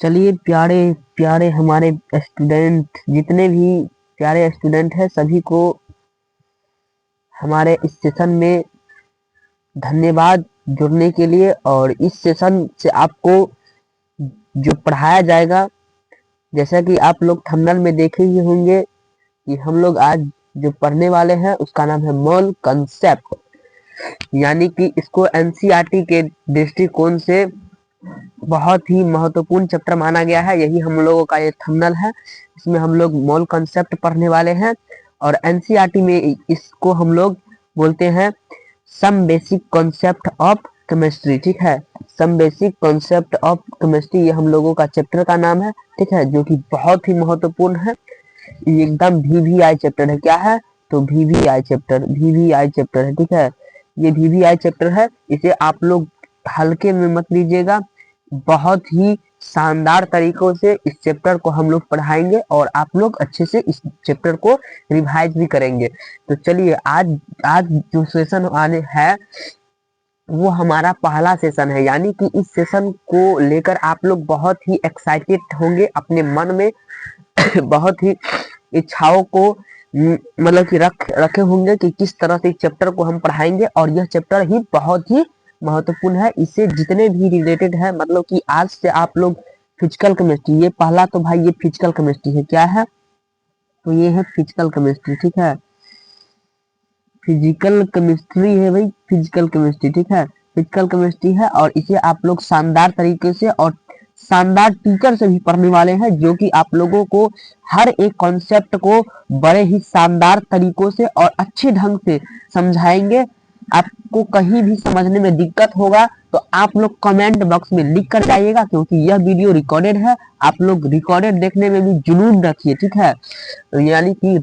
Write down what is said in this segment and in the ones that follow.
चलिए प्यारे प्यारे हमारे स्टूडेंट, जितने भी प्यारे स्टूडेंट हैं सभी को हमारे इस सेशन में धन्यवाद जुड़ने के लिए। और इस सेशन से आपको जो पढ़ाया जाएगा, जैसा कि आप लोग थंबनेल में देखे ही होंगे कि हम लोग आज जो पढ़ने वाले हैं उसका नाम है मोल कंसेप्ट, यानी कि इसको एनसीईआरटी के दृष्टिकोण से बहुत ही महत्वपूर्ण चैप्टर माना गया है। यही हम लोगों का ये थंबनेल है। इसमें हम लोग मोल कंसेप्ट पढ़ने वाले हैं और एनसीईआरटी में इसको हम लोग बोलते हैं some basic concept of chemistry. ठीक है, some basic concept of chemistry ये हम लोगों का चैप्टर का नाम है। ठीक है, जो कि बहुत ही महत्वपूर्ण है, एकदम वीवीआई चैप्टर है। क्या है? तो वीवीआई चैप्टर है। ठीक है, ये वीवीआई चैप्टर है, इसे आप लोग हल्के में मत लीजिएगा। बहुत ही शानदार तरीकों से इस चैप्टर को हम लोग पढ़ाएंगे और आप लोग अच्छे से इस चैप्टर को रिवाइज भी करेंगे। तो चलिए आज आज जो सेशन आने है वो हमारा पहला सेशन है, यानी कि इस सेशन को लेकर आप लोग बहुत ही एक्साइटेड होंगे, अपने मन में बहुत ही इच्छाओं को मतलब कि रखे होंगे कि किस तरह से इस चैप्टर को हम पढ़ाएंगे। और यह चैप्टर ही बहुत ही महत्वपूर्ण है। इससे जितने भी रिलेटेड है, मतलब कि आज से आप लोग फिजिकल केमिस्ट्री, ये पहला तो भाई ये फिजिकल केमिस्ट्री है। क्या है? तो ये है फिजिकल केमिस्ट्री। ठीक है, फिजिकल केमिस्ट्री है भाई, फिजिकल केमिस्ट्री। ठीक है, फिजिकल केमिस्ट्री है और इसे आप लोग शानदार तरीके से और शानदार टीचर से भी पढ़ने वाले हैं, जो कि आप लोगों को हर एक कॉन्सेप्ट को बड़े ही शानदार तरीकों से और अच्छे ढंग से समझाएंगे। आपको कहीं भी समझने में दिक्कत होगा तो आप लोग कमेंट बॉक्स में लिख कर जाइएगा, क्योंकि यह वीडियो रिकॉर्डेड है। आप लोग रिकॉर्डेड देखने में भी जुनून रखिए। ठीक है, यानी कि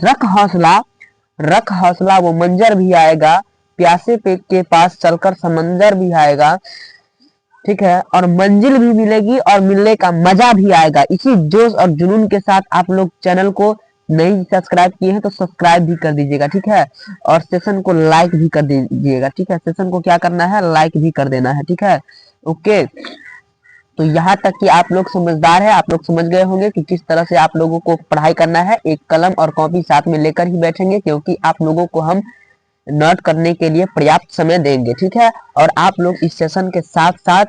रख हौसला वो मंजर भी आएगा, प्यासे पेट के पास चलकर समंदर भी आएगा। ठीक है, और मंजिल भी मिलेगी और मिलने का मजा भी आएगा। इसी जोश और जुनून के साथ आप लोग चैनल को नहीं सब्सक्राइब किए हैं तो सब्सक्राइब भी कर दीजिएगा। ठीक है, और सेशन को लाइक भी कर दीजिएगा। ठीक है, सेशन को क्या करना है? लाइक भी कर देना है। ठीक है, ओके। तो यहाँ तक कि आप लोग समझदार है, आप लोग समझ गए होंगे कि किस तरह से आप लोगों को पढ़ाई करना है। एक कलम और कॉपी साथ में लेकर ही बैठेंगे, क्योंकि आप लोगों को हम नोट करने के लिए पर्याप्त समय देंगे। ठीक है, और आप लोग इस सेशन के साथ साथ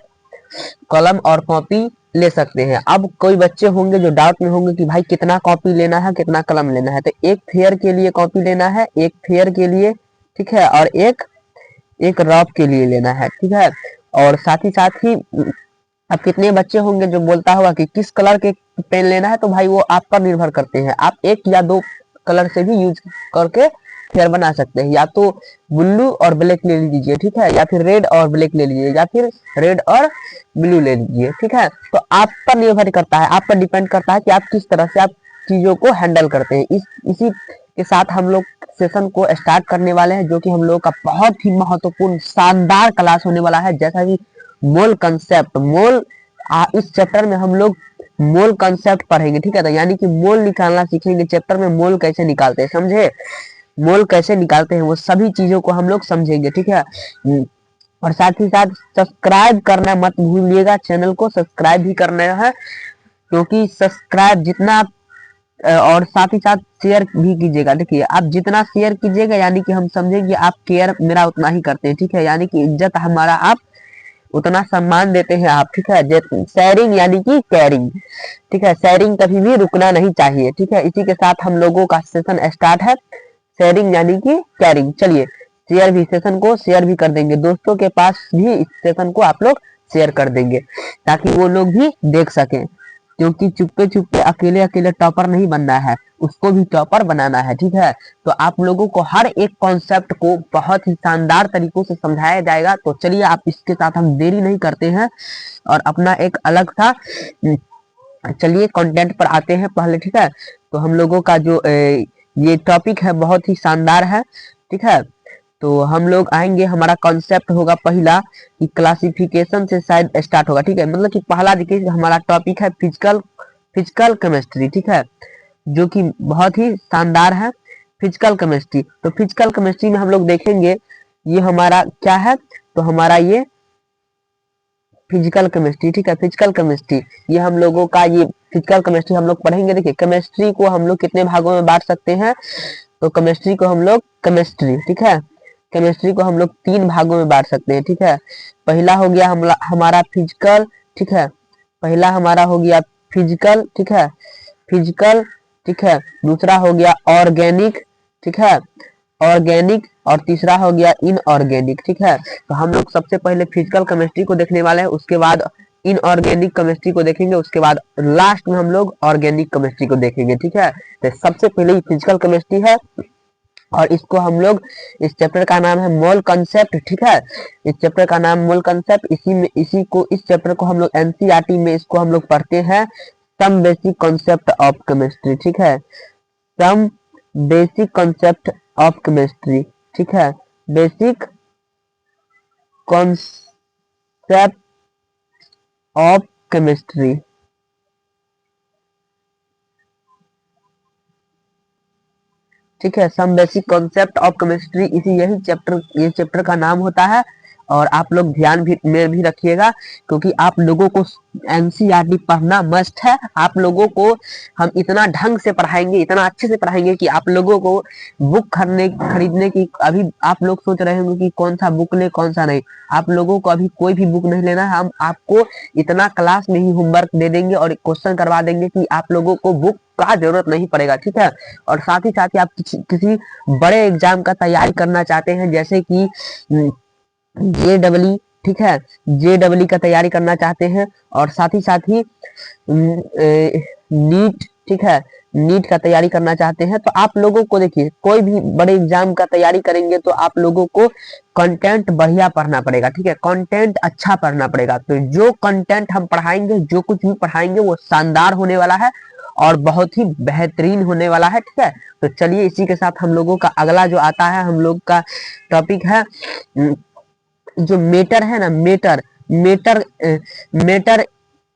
कलम और कॉपी ले सकते हैं। अब कोई बच्चे होंगे जो डाउट में होंगे कि भाई कितना कॉपी लेना है, कितना कलम लेना है। तो एक फेयर के लिए कॉपी लेना है, एक फेयर के लिए, ठीक है, और एक रफ के लिए लेना है। ठीक है, और साथ ही अब कितने बच्चे होंगे जो बोलता होगा कि किस कलर के पेन लेना है, तो भाई वो आप पर निर्भर करते हैं। आप एक या दो कलर से भी यूज करके फेयर बना सकते हैं। या तो ब्लू और ब्लैक ले लीजिए, ठीक है, या फिर रेड और ब्लैक ले लीजिए, या फिर रेड और ब्लू ले लीजिए। ठीक है, तो आप पर निर्भर करता है, आप पर डिपेंड करता है कि आप किस तरह से आप चीजों को हैंडल करते हैं। इसी के साथ हम लोग सेशन को स्टार्ट करने वाले हैं, जो कि हम लोग का बहुत ही महत्वपूर्ण शानदार क्लास होने वाला है। जैसा कि मोल कंसेप्ट, इस चैप्टर में हम लोग मोल कंसेप्ट पढ़ेंगे। ठीक है, तो यानी कि मोल निकालना सीखेंगे। चैप्टर में मोल कैसे निकालते हैं, समझे? मोल कैसे निकालते हैं, वो सभी चीजों को हम लोग समझेंगे। ठीक है, और साथ ही साथ सब्सक्राइब करना मत भूलिएगा, चैनल को सब्सक्राइब भी करना है, क्योंकि सब्सक्राइब जितना और साथ ही साथ शेयर भी कीजिएगा। देखिए, आप जितना शेयर कीजिएगा यानी कि हम समझेंगे आप केयर मेरा उतना ही करते हैं। ठीक है, यानी कि इज्जत हमारा आप उतना सम्मान देते हैं आप। ठीक है, शेयरिंग यानी कि केयरिंग। ठीक है, शेयरिंग कभी भी रुकना नहीं चाहिए। ठीक है, इसी के साथ हम लोगों का सेशन स्टार्ट है, शेयरिंग यानी कि केयरिंग। चलिए, शेयर भी, सेशन को शेयर भी कर देंगे, दोस्तों के पास भी इस सेशन को आप लोग शेयर कर देंगे, ताकि वो लोग भी देख सकें। क्योंकि चुपके चुपके अकेले अकेले टॉपर नहीं बनना है, उसको भी टॉपर बनाना है। ठीक है, तो आप लोगों को हर एक कॉन्सेप्ट को बहुत ही शानदार तरीकों से समझाया जाएगा। तो चलिए, आप इसके साथ हम देरी नहीं करते हैं और अपना एक अलग था, चलिए कंटेंट पर आते हैं पहले। ठीक है, तो हम लोगों का जो ये टॉपिक है बहुत ही शानदार है। ठीक है, तो हम लोग आएंगे, हमारा कॉन्सेप्ट होगा पहला कि क्लासिफिकेशन से शायद स्टार्ट होगा। ठीक है, मतलब कि पहला देखिए हमारा टॉपिक है फिजिकल केमिस्ट्री। ठीक है, जो कि बहुत ही शानदार है, फिजिकल केमिस्ट्री। तो फिजिकल केमिस्ट्री में हम लोग देखेंगे ये हमारा क्या है, तो हमारा ये फिजिकल केमिस्ट्री, ठीक है। फिजिकल केमिस्ट्री ये हम लोगों का, ये फिजिकल केमिस्ट्री हम लोग पढ़ेंगे। देखिए केमिस्ट्री को हम लोग कितने भागों में बांट सकते हैं, तो केमिस्ट्री को हम लोग केमिस्ट्री, ठीक है, केमिस्ट्री को हम लोग 3 भागों में बांट सकते हैं, ठीक है। पहला हो गया हमारा फिजिकल, ठीक है, पहला हमारा हो गया फिजिकल, ठीक है, फिजिकल, ठीक है। दूसरा हो गया ऑर्गेनिक, ठीक है, ऑर्गेनिक, और तीसरा हो गया इनऑर्गेनिक, ठीक है। तो हम लोग सबसे पहले फिजिकल केमिस्ट्री को देखने वाले हैं, उसके बाद इनऑर्गेनिक केमिस्ट्री को देखेंगे, उसके बाद लास्ट में हम लोग ऑर्गेनिक केमिस्ट्री को देखेंगे, ठीक है। तो सबसे पहले फिजिकल केमिस्ट्री है, और इसको हम लोग, इस चैप्टर का नाम है मोल कंसेप्ट, ठीक है। इस चैप्टर का नाम मोल कंसेप्ट, इस चैप्टर को हम लोग एनसीईआरटी में इसको हम लोग पढ़ते हैं, some basic concept of chemistry, ठीक है, some basic concept of chemistry, ठीक है, बेसिक कॉन्सेप्ट ऑफ केमिस्ट्री, ठीक है, some basic concept of chemistry, इसी यही चैप्टर, ये चैप्टर का नाम होता है। और आप लोग ध्यान में भी रखिएगा, क्योंकि आप लोगों को एनसीईआरटी पढ़ना मस्ट है। आप लोगों को हम इतना ढंग से पढ़ाएंगे, इतना अच्छे से पढ़ाएंगे कि आप लोगों को बुक खरीदने की, अभी आप लोग सोच रहे होंगे कि कौन सा बुक ले कौन सा नहीं, आप लोगों को अभी कोई भी बुक नहीं लेना है। हम आपको इतना क्लास में ही होमवर्क दे देंगे और क्वेश्चन करवा देंगे कि आप लोगों को बुक का जरूरत नहीं पड़ेगा, ठीक है। और साथ ही आप किसी बड़े एग्जाम का तैयारी करना चाहते हैं, जैसे कि जेडबली, ठीक है, जेडबली का तैयारी करना चाहते हैं, और साथ ही नीट, ठीक है, नीट का तैयारी करना चाहते हैं, तो आप लोगों को देखिए, कोई भी बड़े एग्जाम का तैयारी करेंगे तो आप लोगों को कंटेंट बढ़िया पढ़ना पड़ेगा, ठीक है, कंटेंट अच्छा पढ़ना पड़ेगा। तो जो कंटेंट हम पढ़ाएंगे, जो कुछ भी पढ़ाएंगे वो शानदार होने वाला है और बहुत ही बेहतरीन होने वाला है, ठीक है। तो चलिए इसी के साथ हम लोगों का अगला जो आता है, हम लोग का टॉपिक है जो मेटर है ना, matter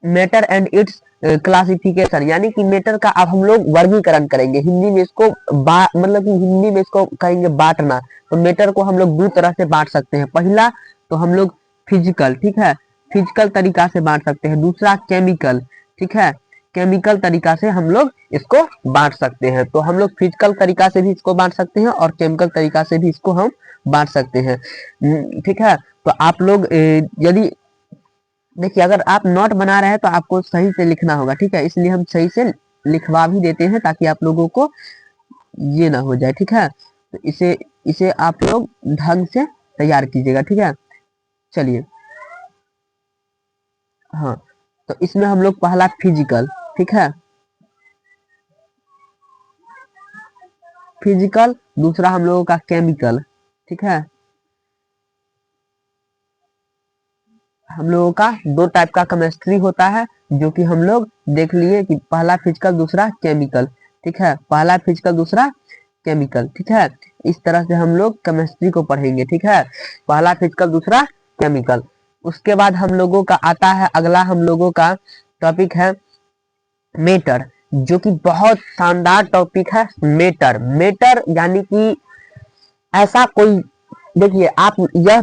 matter and its classification, यानी कि मेटर का अब हम लोग वर्गीकरण करेंगे। हिंदी में इसको मतलब कि हिंदी में इसको कहेंगे बांटना। तो मेटर को हम लोग 2 तरह से बांट सकते हैं। पहला तो हम लोग फिजिकल, ठीक है, फिजिकल तरीका से बांट सकते हैं। दूसरा केमिकल, ठीक है, केमिकल तरीका से हम लोग इसको बांट सकते हैं। तो हम लोग फिजिकल तरीका से भी इसको बांट सकते हैं और केमिकल तरीका से भी इसको हम बांट सकते हैं, ठीक है। तो आप लोग यदि देखिए, अगर आप नोट बना रहे हैं तो आपको सही से लिखना होगा, ठीक है, इसलिए हम सही से लिखवा भी देते हैं ताकि आप लोगों को ये ना हो जाए, ठीक है। तो इसे इसे आप लोग ढंग से तैयार कीजिएगा, ठीक है। चलिए, हाँ, तो इसमें हम लोग पहला फिजिकल, ठीक है, फिजिकल, दूसरा हम लोगों का केमिकल, ठीक है। हम लोगों का 2 टाइप का केमिस्ट्री होता है, जो कि हम लोग देख लिए कि पहला फिजिकल दूसरा केमिकल, ठीक है, पहला फिजिकल दूसरा केमिकल, ठीक है। इस तरह से हम लोग केमिस्ट्री को पढ़ेंगे, ठीक है, पहला फिजिकल दूसरा केमिकल। उसके बाद हम लोगों का आता है अगला, हम लोगों का टॉपिक है मेटर, जो कि बहुत शानदार टॉपिक है। मेटर, मेटर यानी कि ऐसा कोई, देखिए आप, यह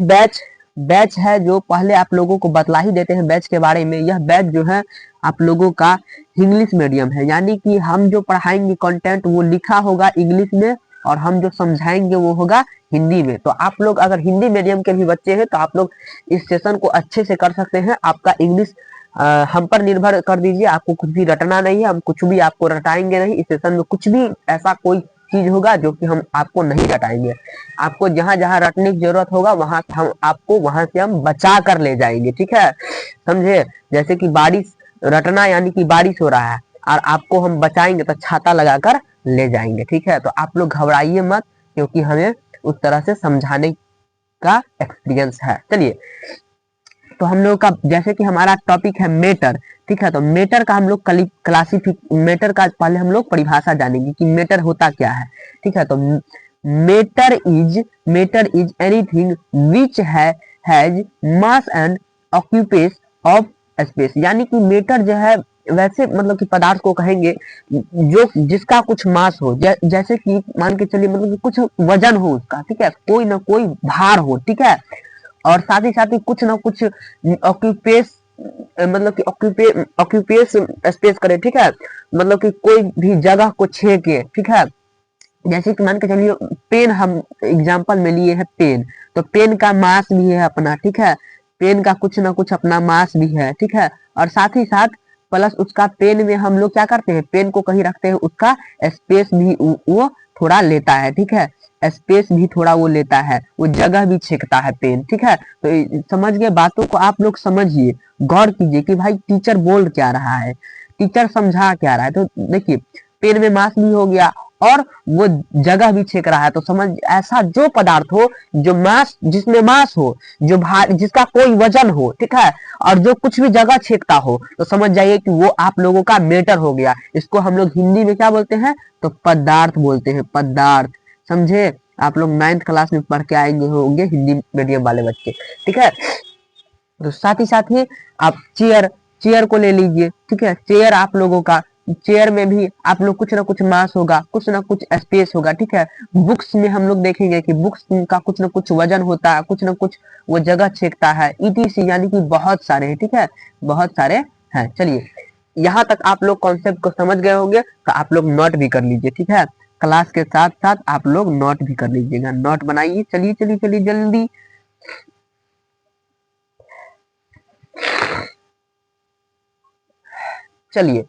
बैच है जो पहले आप लोगों को बतला ही देते हैं बैच के बारे में। यह बैच जो है आप लोगों का इंग्लिश मीडियम है, यानी कि हम जो पढ़ाएंगे कंटेंट वो लिखा होगा इंग्लिश में और हम जो समझाएंगे वो होगा हिंदी में। तो आप लोग अगर हिंदी मीडियम के भी बच्चे हैं तो आप लोग इस सेशन को अच्छे से कर सकते हैं। आपका इंग्लिश हम पर निर्भर कर दीजिए, आपको कुछ भी रटना नहीं है, हम कुछ भी आपको रटाएंगे नहीं। इस सेशन में कुछ भी ऐसा कोई चीज होगा जो कि हम आपको नहीं रटाएंगे। आपको जहां जहां रटने की जरूरत होगा वहां हम आपको वहां से हम बचा कर ले जाएंगे, ठीक है, समझे। जैसे कि बारिश, रटना यानी कि बारिश हो रहा है और आपको हम बचाएंगे तो छाता लगाकर ले जाएंगे, ठीक है। तो आप लोग घबराइए मत, क्योंकि हमें उस तरह से समझाने का एक्सपीरियंस है। चलिए, तो हम लोग का जैसे कि हमारा टॉपिक है मेटर, ठीक है, तो मेटर का हम लोग मेटर का पहले हम लोग परिभाषा जानेंगे कि मेटर होता क्या है, ठीक है। तो matter is anything which has mass and occupies of space, यानी कि मेटर जो है वैसे मतलब कि पदार्थ को कहेंगे जो जिसका कुछ मास हो, जैसे कि मान के चलिए मतलब कि कुछ वजन हो उसका, ठीक है, कोई ना कोई भार हो, ठीक है, और साथ ही कुछ ना कुछ ऑक्यूपेस मतलब कि ऑक्यूपेस स्पेस करे, ठीक है, मतलब कि कोई भी जगह को छेके, ठीक है। जैसे कि मान के चलिए पेन हम एग्जांपल में लिए है पेन, तो पेन का मास भी है अपना, ठीक है, पेन का कुछ ना कुछ अपना मास भी है, ठीक है, और साथ ही साथ प्लस उसका पेन में हम लोग क्या करते हैं, पेन को कहीं रखते हैं, उसका स्पेस भी वो थोड़ा लेता है, ठीक है, स्पेस भी थोड़ा वो लेता है, वो जगह भी छेकता है पेन, ठीक है। तो समझ गए, बातों को आप लोग समझिए, गौर कीजिए कि भाई टीचर बोल क्या रहा है, टीचर समझा क्या रहा है। तो देखिए पेन में मास भी हो गया और वो जगह भी छेक रहा है, तो समझ ऐसा जो पदार्थ हो जो मास, जिसमें मास हो, जो भार, जिसका कोई वजन हो, ठीक है, और जो कुछ भी जगह छेकता हो, तो समझ जाइए कि वो आप लोगों का मैटर हो गया। इसको हम लोग हिंदी में क्या बोलते हैं, तो पदार्थ बोलते हैं, पदार्थ। समझे, आप लोग 9th क्लास में पढ़ के आएंगे होंगे हिंदी मीडियम वाले बच्चे, ठीक है। तो साथ ही आप चेयर, चेयर को ले लीजिए, ठीक है, चेयर आप लोगों का, चेयर में भी आप लोग कुछ ना कुछ मास होगा, कुछ ना कुछ स्पेस होगा, ठीक है। बुक्स में हम लोग देखेंगे कि बुक्स का कुछ ना कुछ वजन होता है, कुछ ना कुछ वो जगह छेकता है, ईटीसी, यानी कि बहुत सारे हैं, ठीक है, बहुत सारे हैं। चलिए यहाँ तक आप लोग कॉन्सेप्ट को समझ गए होंगे, तो आप लोग नोट भी कर लीजिए, ठीक है, क्लास के साथ साथ आप लोग नोट भी कर लीजिएगा, नोट बनाइए। चलिए चलिए चलिए जल्दी। चलिए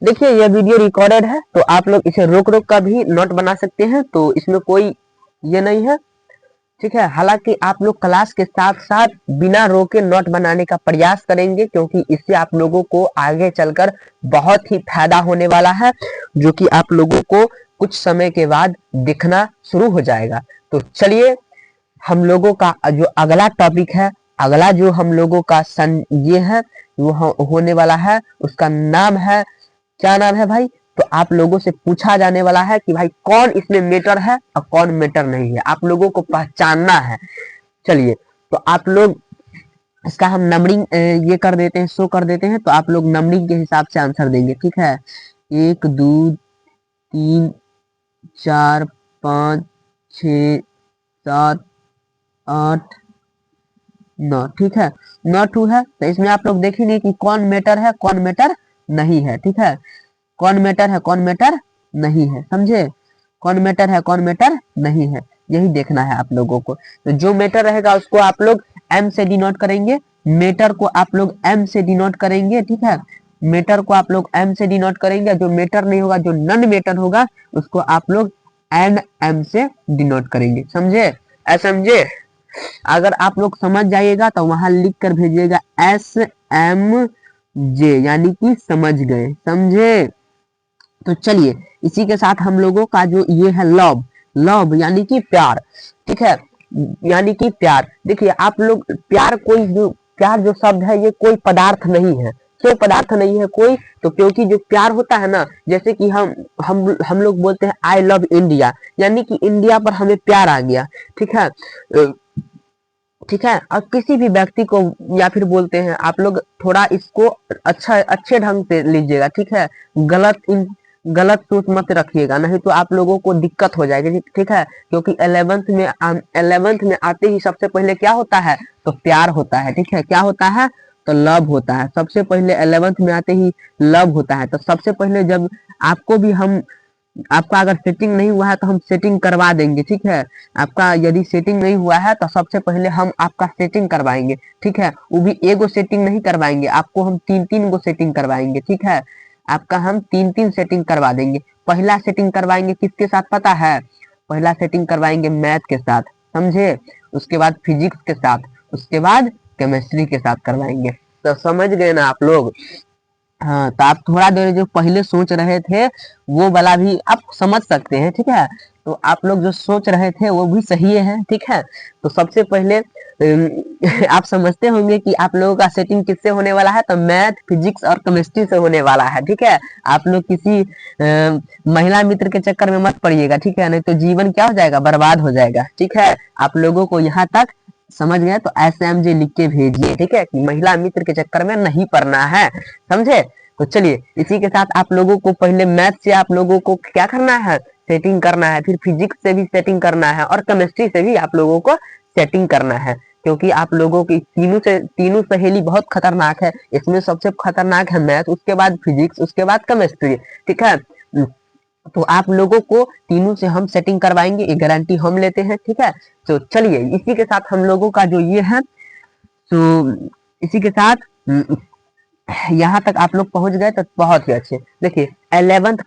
देखिए ये वीडियो रिकॉर्डेड है, तो आप लोग इसे रोक रोक कर भी नोट बना सकते हैं, तो इसमें कोई ये नहीं है, ठीक है। हालांकि आप लोग क्लास के साथ साथ बिना रोके नोट बनाने का प्रयास करेंगे, क्योंकि इससे आप लोगों को आगे चलकर बहुत ही फायदा होने वाला है, जो कि आप लोगों को कुछ समय के बाद दिखना शुरू हो जाएगा। तो चलिए हम लोगों का जो अगला टॉपिक है, अगला जो हम लोगों का ये है वो होने वाला है, उसका नाम है, क्या नाम है भाई, तो आप लोगों से पूछा जाने वाला है कि भाई कौन इसमें मेटर है और कौन मेटर नहीं है, आप लोगों को पहचानना है। चलिए तो आप लोग इसका हम नंबरिंग ये कर देते हैं, शो कर देते हैं, तो आप लोग नंबरिंग के हिसाब से आंसर देंगे, ठीक है। 1 2 3 4 5 6 7 8 9, ठीक है, 9 2 है, तो इसमें आप लोग देखेंगे कि कौन मेटर है कौन मेटर नहीं है, ठीक है, कौन मेटर है कौन मेटर नहीं है, समझे, कौन मेटर है कौन मेटर नहीं है, यही देखना है आप लोगों को। तो जो मेटर रहेगा उसको आप लोग एम से डिनोट करेंगे, मेटर को आप लोग एम से डिनोट करेंगे, ठीक है, मेटर को आप लोग एम से डिनोट करेंगे, जो मेटर नहीं होगा, जो नन मेटर होगा, उसको आप लोग एन एम से डिनोट करेंगे, समझे, समझे। अगर आप लोग समझ जाइएगा तो वहां लिख कर भेजिएगा SMJ, यानी कि समझ गए, समझे। तो चलिए इसी के साथ हम लोगों का जो ये है लव, लव यानी कि प्यार, ठीक है, यानी कि प्यार। देखिए आप लोग प्यार, कोई जो प्यार जो शब्द है ये कोई पदार्थ नहीं है, क्यों पदार्थ नहीं है कोई, तो क्योंकि जो प्यार होता है ना, जैसे कि हम लोग बोलते हैं आई लव इंडिया, यानी कि इंडिया पर हमें प्यार आ गया, ठीक है, ठीक है। और किसी भी व्यक्ति को या फिर बोलते हैं, आप लोग थोड़ा इसको अच्छे ढंग से लीजिएगा, ठीक है, गलत सोच मत रखिएगा, नहीं तो आप लोगों को दिक्कत हो जाएगी, ठीक है, क्योंकि 11th में आते ही सबसे पहले क्या होता है, तो प्यार होता है, ठीक है, क्या होता है, तो लव होता है, सबसे पहले 11th में आते ही लव होता है। तो सबसे पहले जब आपको भी हम, आपका अगर सेटिंग नहीं हुआ है तो हम सेटिंग करवा देंगे, ठीक है, आपका यदि सेटिंग नहीं हुआ है तो सबसे पहले हम आपका सेटिंग करवाएंगे, ठीक है, वो भी एगो सेटिंग नहीं करवाएंगे, आपको हम 3 गो सेटिंग करवाएंगे, ठीक है, आपका हम 3 सेटिंग करवा देंगे। पहला सेटिंग करवाएंगे किसके साथ पता है, पहला सेटिंग करवाएंगे मैथ के साथ, समझे, उसके बाद फिजिक्स के साथ, उसके बाद केमिस्ट्री के साथ करवाएंगे। तो समझ गए ना आप लोग। हाँ, तो आप थोड़ा देर जो पहले सोच रहे थे वो वाला भी आप समझ सकते हैं, ठीक है, तो आप लोग जो सोच रहे थे वो भी सही है, ठीक है। तो सबसे पहले आप समझते होंगे कि आप लोगों का सेटिंग किससे होने वाला है, तो मैथ फिजिक्स और केमिस्ट्री से होने वाला है, ठीक है। आप लोग किसी महिला मित्र के चक्कर में मत पड़िएगा, ठीक है, नहीं तो जीवन क्या हो जाएगा, बर्बाद हो जाएगा, ठीक है। आप लोगों को यहाँ तक समझ गए तो SMJ लिख के भेजिए, ठीक है, कि महिला मित्र के चक्कर में नहीं पड़ना है, समझे। तो चलिए इसी के साथ आप लोगों को पहले मैथ से आप लोगों को क्या करना है, सेटिंग करना है, फिर फिजिक्स से भी सेटिंग करना है और केमिस्ट्री से भी आप लोगों को सेटिंग करना है, क्योंकि आप लोगों की तीनों सहेली बहुत खतरनाक है। इसमें सबसे खतरनाक है मैथ, उसके बाद फिजिक्स, उसके बाद केमिस्ट्री, ठीक है। तो आप लोगों को तीनों से हम सेटिंग करवाएंगे, ये गारंटी हम लेते हैं, ठीक है। तो चलिए इसी के साथ हम लोगों का जो ये है, तो इसी के साथ यहाँ तक आप लोग पहुंच गए तो बहुत ही अच्छे। देखिए 11th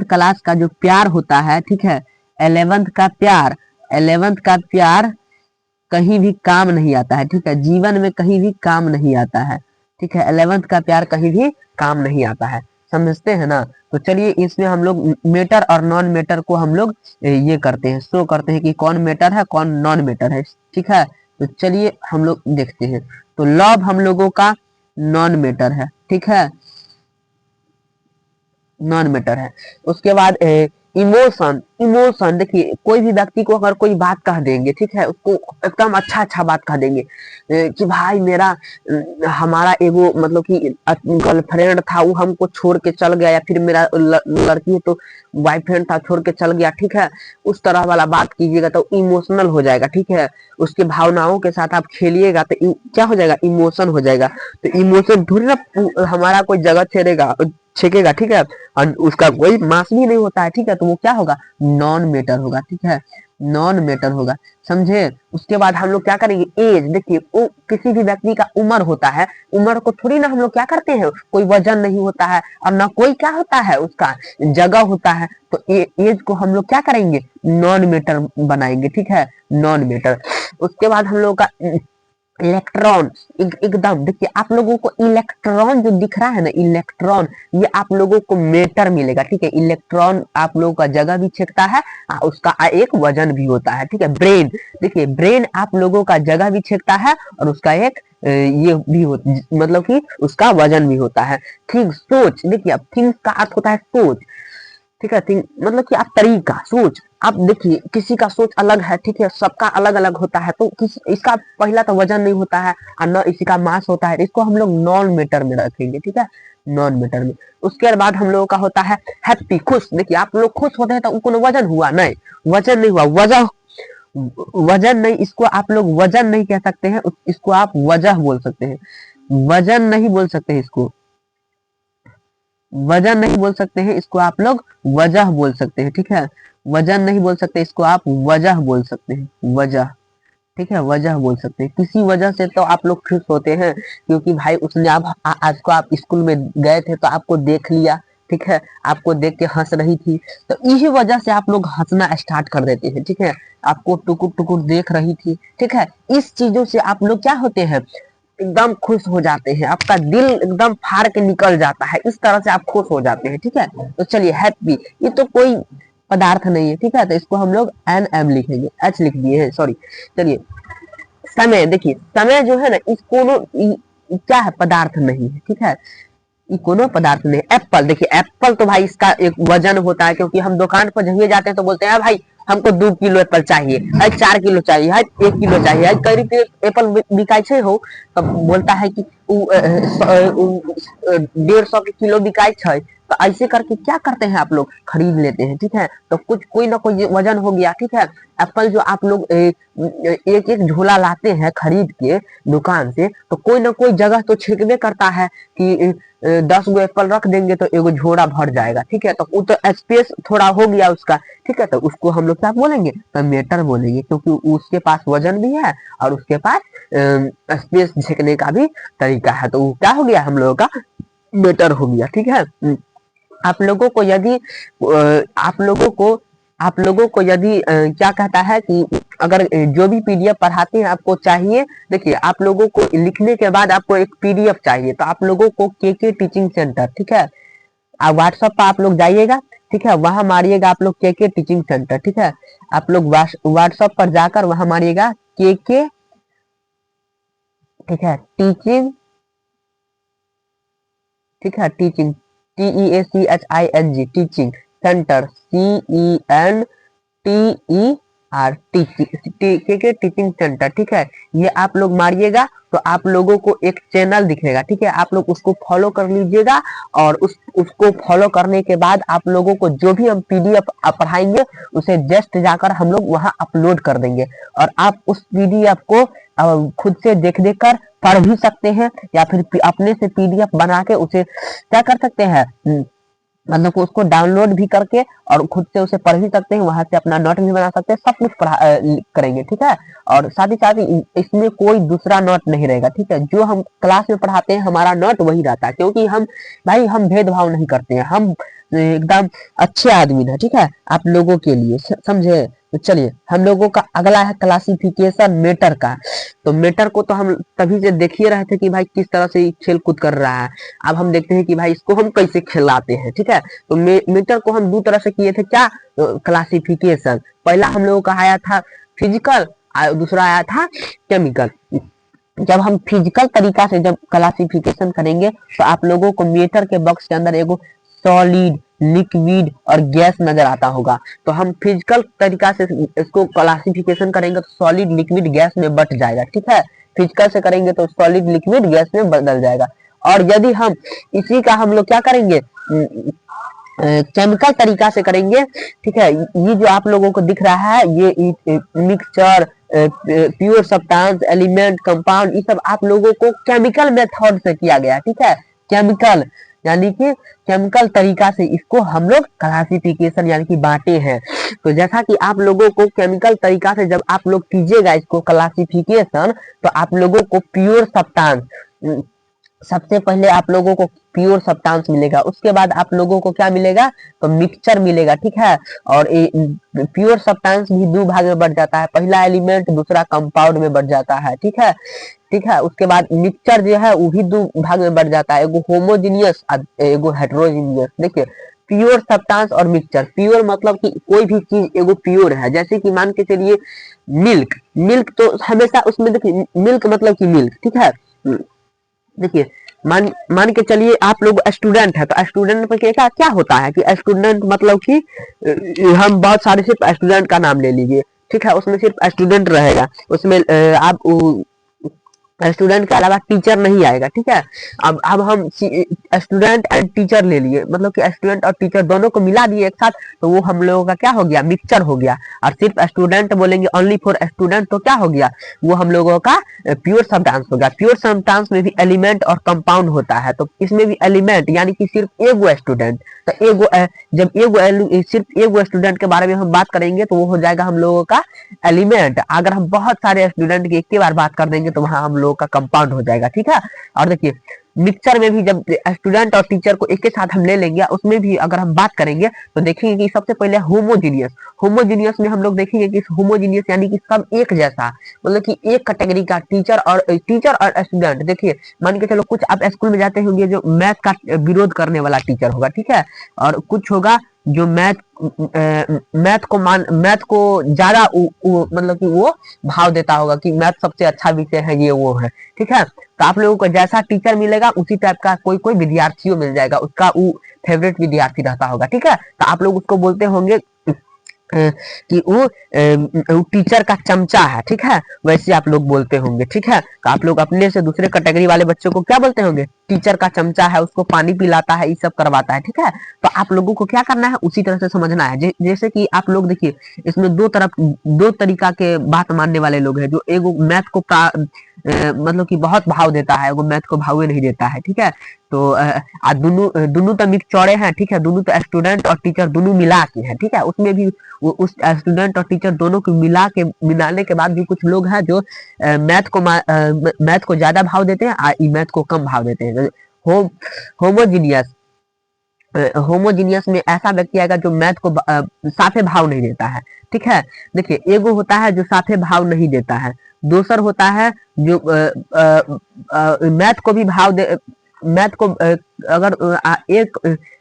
क्लास का जो प्यार होता है, ठीक है, 11th का प्यार कहीं भी काम नहीं आता है, ठीक है, जीवन में कहीं भी काम नहीं आता है, ठीक है। 11th का प्यार कहीं भी काम नहीं आता है, समझते हैं ना। तो चलिए इसमें हम लोग मेटर और नॉन मेटर को हम लोग ये करते हैं, शो करते हैं कि कौन मेटर है कौन नॉन मेटर है, ठीक है। तो चलिए हम लोग देखते हैं। तो लव हम लोगों का नॉन मेटर है, ठीक है, नॉन मैटर है। उसके बाद इमोशन, इमोशन देखिए कोई भी व्यक्ति को अगर कोई बात कह देंगे, ठीक है, उसको एकदम अच्छा अच्छा बात कह देंगे कि भाई मेरा हमारा एगो मतलब कि गर्लफ्रेंड था, वो हमको छोड़ के चल गया, या फिर मेरा लड़की है तो बॉयफ्रेंड था छोड़ के चल गया, ठीक है, उस तरह वाला बात कीजिएगा तो इमोशनल हो जाएगा, ठीक है। उसके भावनाओं के साथ आप खेलिएगा तो क्या हो जाएगा, इमोशन हो जाएगा। तो इमोशन थोड़ी ना हमारा कोई जगह छेकेगा, ठीक है, और उसका कोई मास भी नहीं होता है, ठीक है। तो वो क्या होगा, नॉन मेटर होगा, ठीक है, नॉन मेटर होगा, समझे। उसके बाद हम लोग क्या करेंगे, एज देखिए वो किसी भी व्यक्ति का उम्र होता है, उम्र को थोड़ी ना हम लोग क्या करते हैं, कोई वजन नहीं होता है और ना कोई क्या होता है उसका जगह होता है। तो एज को हम लोग क्या करेंगे, नॉन मेटर बनाएंगे, ठीक है, नॉन मेटर। उसके बाद हम लोग का इलेक्ट्रॉन, एकदम देखिए आप लोगों को इलेक्ट्रॉन जो दिख रहा है ना, इलेक्ट्रॉन, ये आप लोगों को मेटर मिलेगा, ठीक है। इलेक्ट्रॉन आप लोगों का जगह भी छेकता है, उसका एक वजन भी होता है, ठीक है। ब्रेन देखिए, ब्रेन आप लोगों का जगह भी छेकता है और उसका एक ये भी हो, मतलब कि उसका वजन भी होता है। थिंक, सोच देखिए, अब थिंक का अर्थ होता है सोच, ठीक है। थिंक मतलब कि आप तरीका, सोच, आप देखिए किसी का सोच अलग है, ठीक है, सबका अलग अलग होता है, तो इसका पहला तो वजन नहीं होता है और न इसी का मास होता है, इसको हम लोग नॉन मीटर में रखेंगे, ठीक है, नॉन मीटर में। उसके बाद हम लोगों का होता है हैप्पी, खुश, देखिए आप लोग खुश होते हैं तो उनको वजन हुआ नहीं, वजन नहीं हुआ, वजह, वजन नहीं, इसको आप लोग वजन नहीं कह सकते हैं, इसको आप वजह बोल सकते हैं, वजन नहीं बोल सकते, इसको वजन नहीं बोल सकते हैं, इसको आप लोग वजह बोल सकते हैं, ठीक है। वजन नहीं बोल सकते, इसको आप वजह बोल सकते हैं, वजह, ठीक है, वजह बोल सकते हैं। किसी वजह से तो आप लोग खुश होते हैं क्योंकि भाई उसने आज को आप स्कूल में गए थे तो आपको देख लिया, ठीक है, आपको देख के हंस रही थी, तो इसी वजह से आप लोग हंसना स्टार्ट कर देते हैं, ठीक है। आपको टुकुर टुकुर देख रही थी, ठीक है, इस चीजों से आप लोग क्या होते हैं, एकदम खुश हो जाते हैं, आपका दिल एकदम फाड़ के निकल जाता है, इस तरह से आप खुश हो जाते हैं, ठीक है। तो चलिए हैप्पी, ये तो कोई पदार्थ नहीं है, ठीक है, तो इसको हम लोग एन एम लिखेंगे, एच लिख दिए हैं, सॉरी। चलिए समय, देखिए समय जो है ना, इसको क्या है, पदार्थ नहीं है, ठीक है, ये कोनो पदार्थ नहीं। एप्पल देखिए, एप्पल तो भाई इसका एक वजन होता है, क्योंकि हम दुकान पर जब जाते हैं तो बोलते हैं भाई हमको 2 किलो एप्पल चाहिए, 4 किलो चाहिए, 1 किलो चाहिए, कई रुपये एप्पल बिकाई छे हो, तब बोलता है कि 150 के किलो बिकाई छे, तो ऐसे करके क्या करते हैं आप लोग, खरीद लेते हैं, ठीक है। तो कुछ कोई ना कोई वजन हो गया, ठीक है। एप्पल जो आप लोग एक एक झोला लाते हैं खरीद के दुकान से, तो कोई ना कोई जगह तो छेकबे करता है कि 10 गो एप्पल रख देंगे तो एगो झोरा भर जाएगा, ठीक है। तो वो तो स्पेस थोड़ा हो गया उसका, ठीक है, तो उसको हम लोग क्या बोलेंगे, तो मेटर बोलेंगे, क्योंकि उसके पास वजन भी है और उसके पास स्पेस झेकने का भी तरीका है, तो वो क्या हो गया, हम लोगों का मेटर हो गया, ठीक है। आप लोगों को यदि आप लोगों को यदि क्या कहता है कि अगर जो भी पीडीएफ पढ़ाते हैं आपको चाहिए, देखिए आप लोगों को लिखने के बाद आपको एक पीडीएफ चाहिए, तो आप लोगों को के टीचिंग सेंटर, ठीक है, आप व्हाट्सएप पर आप लोग जाइएगा, ठीक है, वहां मारिएगा आप लोग के टीचिंग सेंटर, ठीक है, आप लोग व्हाट्सएप पर जाकर वहां मारिएगा के, ठीक है, टीचिंग, ठीक है, teaching, TEACHING, teaching centre, CENTER, or teaching centre, ठीक है। ये आप लोग मारिएगा तो आप लोगों को एक चैनल दिखेगा, ठीक है। आप लोग उसको फॉलो कर लीजिएगा और उसको फॉलो करने के बाद आप लोगों को जो भी हम पीडीएफ पढ़ाएंगे उसे जस्ट जाकर हम लोग वहां अपलोड कर देंगे और आप उस पीडीएफ को खुद से देख देख कर पढ़ भी सकते हैं या फिर अपने से पीडीएफ बना के उसे क्या कर सकते हैं, मतलब उसको डाउनलोड भी करके और खुद से उसे पढ़ भी सकते हैं, वहां से अपना नोट भी बना सकते हैं, सब कुछ करेंगे, ठीक है। और साथ ही साथ इसमें कोई दूसरा नोट नहीं रहेगा, ठीक है। जो हम क्लास में पढ़ाते हैं हमारा नोट वही रहता है, क्योंकि हम भाई हम भेदभाव नहीं करते हैं, हम एकदम अच्छे आदमी हैं, ठीक है, आप लोगों के लिए, समझे। तो चलिए हम लोगों का अगला है क्लासिफिकेशन मेटर का। तो मेटर को तो हम तभी से देखिए रहे थे कि भाई किस तरह से खेल कूद कर रहा है। अब हम देखते हैं कि भाई इसको हम कैसे खिलाते हैं, ठीक है। तो मीटर को हम दो तरह से किए थे, क्या क्लासिफिकेशन। पहला हम लोगों का आया था फिजिकल और दूसरा आया था केमिकल। जब हम फिजिकल तरीका से जब क्लासिफिकेशन करेंगे तो आप लोगों को मीटर के बॉक्स के अंदर एगो सॉलिड, लिक्विड और गैस नजर आता होगा। तो हम फिजिकल तरीका से इसको क्लासिफिकेशन करेंगे तो सॉलिड, लिक्विड, गैस में बट जाएगा, ठीक है। फिजिकल से करेंगे तो सॉलिड, लिक्विड, गैस में बदल जाएगा। और यदि हम इसी का हम लोग क्या करेंगे, केमिकल तरीका से करेंगे, ठीक है। ये जो आप लोगों को दिख रहा है ये mixture, pure substance, element, compound, ये सब आप लोगों को केमिकल मेथड से किया गया, ठीक है। केमिकल यानी कि केमिकल तरीका से इसको हम लोग क्लासिफिकेशन यानी कि बांटे हैं। तो जैसा कि आप लोगों को केमिकल तरीका से जब आप लोग कीजिएगा इसको क्लासिफिकेशन तो आप लोगों को प्योर सब्सटेंस, सबसे पहले आप लोगों को प्योर सब्सटेंस मिलेगा, उसके बाद आप लोगों को क्या मिलेगा, तो मिक्सचर मिलेगा, ठीक है। और प्योर सब्सटेंस भी दो भाग में बढ़ जाता है, पहला एलिमेंट, दूसरा कंपाउंड में बढ़ जाता है, ठीक है, ठीक है। उसके बाद मिक्सचर जो है वो भी दो भाग में बढ़ जाता है, एगो होमोजीनियस, एगो हेटेरोजीनियस। देखिए प्योर सब्सटेंस और मिक्सचर। प्योर मतलब कि कोई भी चीज एगो प्योर है, जैसे कि मान के चलिए मिल्क, मिल्क तो हमेशा उसमें देखिए मिल्क मतलब कि मिल्क, ठीक है। देखिए मान के चलिए आप लोग स्टूडेंट है तो स्टूडेंट में क्या क्या होता है कि स्टूडेंट मतलब कि हम बहुत सारे सिर्फ स्टूडेंट का नाम ले लीजिए, ठीक है, उसमें सिर्फ स्टूडेंट रहेगा, उसमें आप स्टूडेंट के अलावा टीचर नहीं आएगा, ठीक है। अब हम स्टूडेंट एंड टीचर ले लिए, मतलब कि स्टूडेंट और टीचर दोनों को मिला दिए एक साथ, तो वो हम लोगों का क्या हो गया, मिक्सचर हो गया। और सिर्फ स्टूडेंट बोलेंगे ओनली फॉर स्टूडेंट तो क्या हो गया, वो हम लोगों का प्योर सब्सटेंस हो गया। प्योर सब्सटेंस में भी एलिमेंट और कंपाउंड होता है, तो इसमें भी एलिमेंट यानी कि सिर्फ एगो स्टूडेंट, तो एगो जब सिर्फ एगो स्टूडेंट के बारे में हम बात करेंगे तो वो हो जाएगा हम लोगों का एलिमेंट। अगर हम बहुत सारे स्टूडेंट की एक ही बार बात कर देंगे तो वहां हम लोगों का कंपाउंड हो जाएगा, ठीक है। और देखिए मिक्सचर में भी जब स्टूडेंट और टीचर को एक के साथ हम ले लेंगे, उसमें भी अगर हम बात करेंगे तो देखेंगे कि सबसे पहले होमोजीनियस। होमोजीनियस में हम लोग देखेंगे कि होमोजीनियस यानी कि सब एक जैसा, मतलब कि एक कैटेगरी का टीचर और स्टूडेंट। देखिए मान के चलो कुछ आप स्कूल में जाते होंगे जो मैथ का विरोध करने वाला टीचर होगा, ठीक है, और कुछ होगा जो मैथ को ज्यादा मतलब कि वो भाव देता होगा कि मैथ सबसे अच्छा विषय है, ये वो है, ठीक है। तो आप लोगों को जैसा टीचर मिलेगा उसी टाइप का कोई कोई विद्यार्थियों मिल जाएगा, उसका वो फेवरेट विद्यार्थी रहता होगा, ठीक है। तो आप लोग उसको बोलते होंगे कि वो टीचर का चमचा है, ठीक है, वैसे आप लोग बोलते होंगे, ठीक है। तो आप लोग अपने से दूसरे कैटेगरी वाले बच्चों को क्या बोलते होंगे, टीचर का चमचा है, उसको पानी पिलाता है, ये सब करवाता है, ठीक है। तो आप लोगों को क्या करना है उसी तरह से समझना है। जैसे कि आप लोग देखिए इसमें दो तरीका के बात मानने वाले लोग हैं, जो एगो मैथ को मतलब कि बहुत भाव देता है, एगो मैथ को भाव नहीं देता है, ठीक है। तो दोनों तो मिक्स चौड़े हैं, ठीक है, दोनों तो स्टूडेंट और टीचर दोनों मिला के हैं, ठीक है। उसमें भी वो उस स्टूडेंट और टीचर दोनों को मिलाने के बाद भी कुछ लोग हैं जो मैथ को ज्यादा भाव देते हैं और मैथ को कम भाव देते हैं। होमोजीनियस होमोजीनियस में ऐसा व्यक्ति आएगा जो मैथ को साफे भाव नहीं देता है, ठीक है। देखिए एगो होता है जो साफे भाव नहीं देता है, दूसर होता है जो मैथ को भी भाव दे, मैथ को अगर एक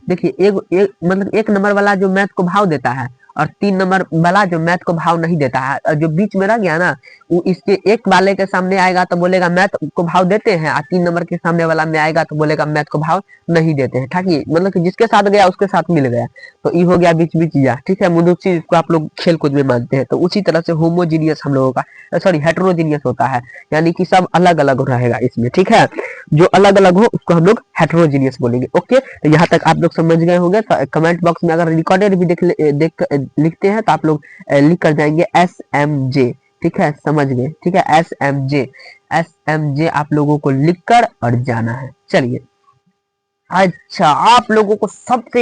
देखिए एक मतलब एक नंबर वाला जो मैथ को भाव देता है और 3 नंबर वाला जो मैथ को भाव नहीं देता है, और जो बीच में रह गया ना वो इसके एक वाले के सामने आएगा तो बोलेगा मैथ को भाव देते हैं, और 3 नंबर के सामने वाला में आएगा तो बोलेगा मैथ को भाव नहीं देते हैं। ठीक है, मतलब कि जिसके साथ गया उसके साथ मिल गया, तो ये हो गया बीच बीच या, ठीक है, मुदुची इसको आप लोग खेल कूद में मानते हैं। तो उसी तरह से होमोजीनियस हम लोगों का सॉरी हेट्रोजीनियस होता है, यानी कि सब अलग अलग रहेगा इसमें, ठीक है, जो अलग अलग हो उसको हम लोग हेट्रोजीनियस बोलेंगे। ओके, तो यहाँ तक आप लोग समझ गए होंगे। तो कमेंट बॉक्स में अगर रिकॉर्डेड भी लिखते हैं तो आप लोग लिख कर जाएंगे SMJ, ठीक है, समझ गए, ठीक है, SMJ, SMJ आप लोगों को लिखकर और जाना है। चलिए, अच्छा, आप लोगों को सबसे,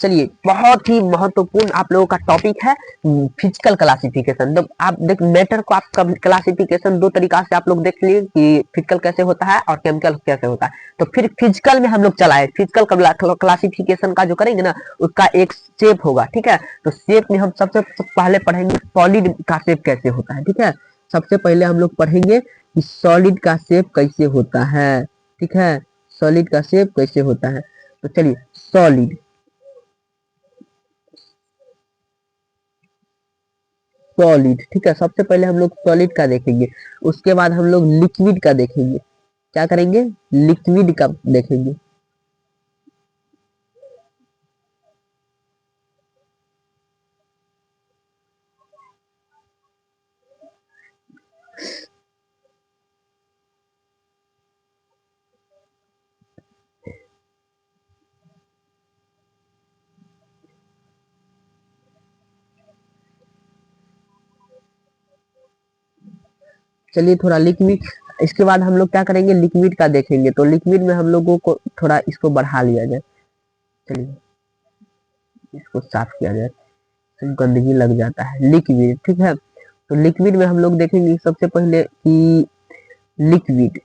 चलिए, बहुत ही महत्वपूर्ण आप लोगों का टॉपिक है फिजिकल क्लासिफिकेशन। तो आप देख मैटर को आप क्लासिफिकेशन दो तरीका से आप लोग देख लिए कि फिजिकल कैसे होता है और केमिकल कैसे होता है। तो फिर फिजिकल में हम लोग चलाए, फिजिकल क्लासिफिकेशन का जो करेंगे ना उसका एक शेप होगा, ठीक है। तो शेप में हम सबसे पहले पढ़ेंगे सॉलिड का शेप कैसे होता है, ठीक है। सबसे पहले हम लोग पढ़ेंगे कि सॉलिड का शेप कैसे होता है, ठीक है, सॉलिड का शेप कैसे होता है। तो चलिए, सॉलिड, सॉलिड, ठीक है, सबसे पहले हम लोग सॉलिड का देखेंगे, उसके बाद हम लोग लिक्विड का देखेंगे। क्या करेंगे, लिक्विड का देखेंगे। चलिए, थोड़ा लिक्विड, इसके बाद हम लोग क्या करेंगे, लिक्विड का देखेंगे। तो लिक्विड में हम लोगों को थोड़ा इसको बढ़ा लिया जाए। चलिए, इसको साफ किया जाए, तो गंदगी लग जाता है। लिक्विड, ठीक है, तो लिक्विड में हम लोग देखेंगे सबसे पहले कि लिक्विड,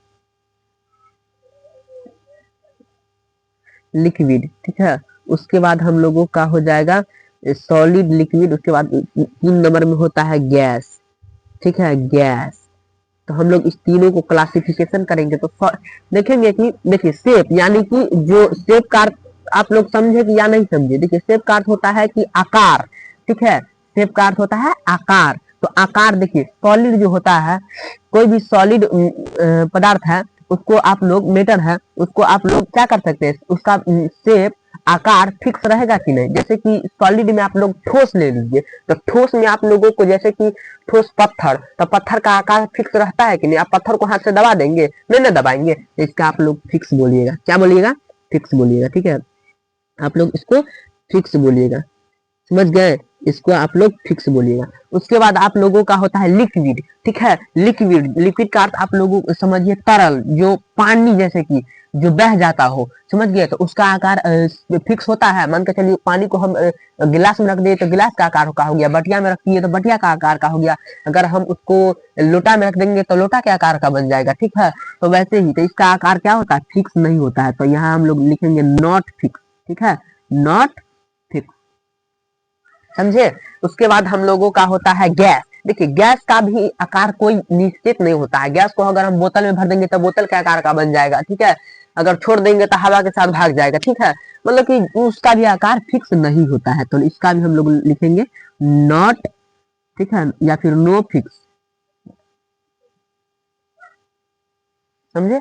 लिक्विड, ठीक है, उसके बाद हम लोगों का हो जाएगा सॉलिड, लिक्विड, उसके बाद 3 नंबर में होता है गैस, ठीक है, गैस। तो हम लोग इस तीनों को क्लासिफिकेशन करेंगे। तो देखेंगे कि देखिए शेप, यानी कि जो शेप का अर्थ आप लोग समझे कि या नहीं समझे। देखिए शेप का अर्थ होता है कि आकार, ठीक है, शेप का अर्थ होता है आकार। तो आकार, देखिए सॉलिड जो होता है, कोई भी सॉलिड पदार्थ है उसको आप लोग, मेटर है उसको आप लोग क्या कर सकते हैं, उसका शेप, आकार फिक्स रहेगा कि नहीं। जैसे कि सॉलिड में आप लोग ठोस ले लीजिए, तो ठोस में आप लोगों को जैसे कि ठोस पत्थर, तो पत्थर का आकार फिक्स रहता है कि नहीं। आप पत्थर को हाथ से दबा देंगे, नहीं ना दबाएंगे, तो इसका आप लोग फिक्स बोलिएगा। क्या बोलिएगा, फिक्स बोलिएगा, ठीक है, आप लोग इसको फिक्स बोलिएगा, समझ गए, इसको आप लोग फिक्स बोलिएगा। उसके बाद आप लोगों का होता है लिक्विड, ठीक है, लिक्विड, लिक्विड का अर्थ आप लोगों समझिए तरल, जो पानी जैसे कि जो बह जाता हो, समझ गए। तो उसका आकार फिक्स होता है। मान के चलिए पानी को हम गिलास में रख दिए तो गिलास का आकार का हो गया, बटिया में रख दिए तो बटिया का आकार का हो गया, अगर हम उसको लोटा में रख देंगे तो लोटा के आकार का बन जाएगा, ठीक है। तो वैसे ही तो इसका आकार क्या होता है, फिक्स नहीं होता है। तो यहाँ हम लोग लिखेंगे नॉट फिक्स, ठीक है, नॉट फिक्स, समझे। उसके बाद हम लोगों का होता है गैस। देखिए गैस का भी आकार कोई निश्चित नहीं होता है। गैस को अगर हम बोतल में भर देंगे तो बोतल के आकार का बन जाएगा, ठीक है, अगर छोड़ देंगे तो हवा के साथ भाग जाएगा, ठीक है, मतलब कि उसका भी आकार फिक्स नहीं होता है। तो इसका भी हम लोग लिखेंगे नॉट, ठीक है, या फिर नो फिक्स, समझे।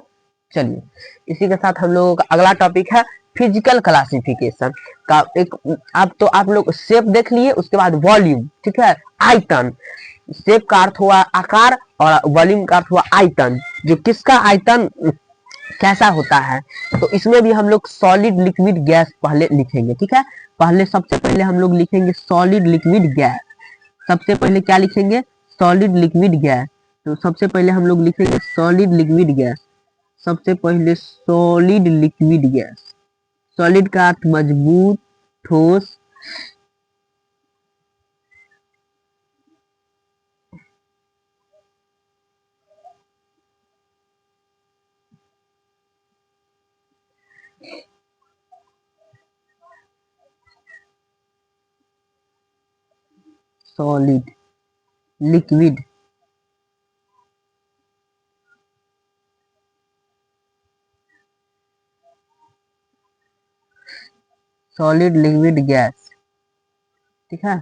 चलिए, इसी के साथ हम लोगों का अगला टॉपिक है फिजिकल क्लासिफिकेशन का। एक, अब तो आप लोग शेप देख लिए, उसके बाद वॉल्यूम, ठीक है, आयतन। शेप का अर्थ हुआ आकार और वॉल्यूम का अर्थ हुआ आयतन, जो किसका आयतन कैसा होता है। तो इसमें भी हम लोग सॉलिड, लिक्विड, गैस पहले लिखेंगे, ठीक है। पहले सबसे पहले हम लोग लिखेंगे सॉलिड, लिक्विड, गैस। सबसे पहले क्या लिखेंगे, सॉलिड, लिक्विड, गैस। तो सबसे पहले हम लोग लिखेंगे सॉलिड, लिक्विड, गैस। सबसे पहले सॉलिड, लिक्विड, गैस। सॉलिड का अर्थ मजबूत, ठोस, solid, liquid, solid, liquid, gas, ठीक है।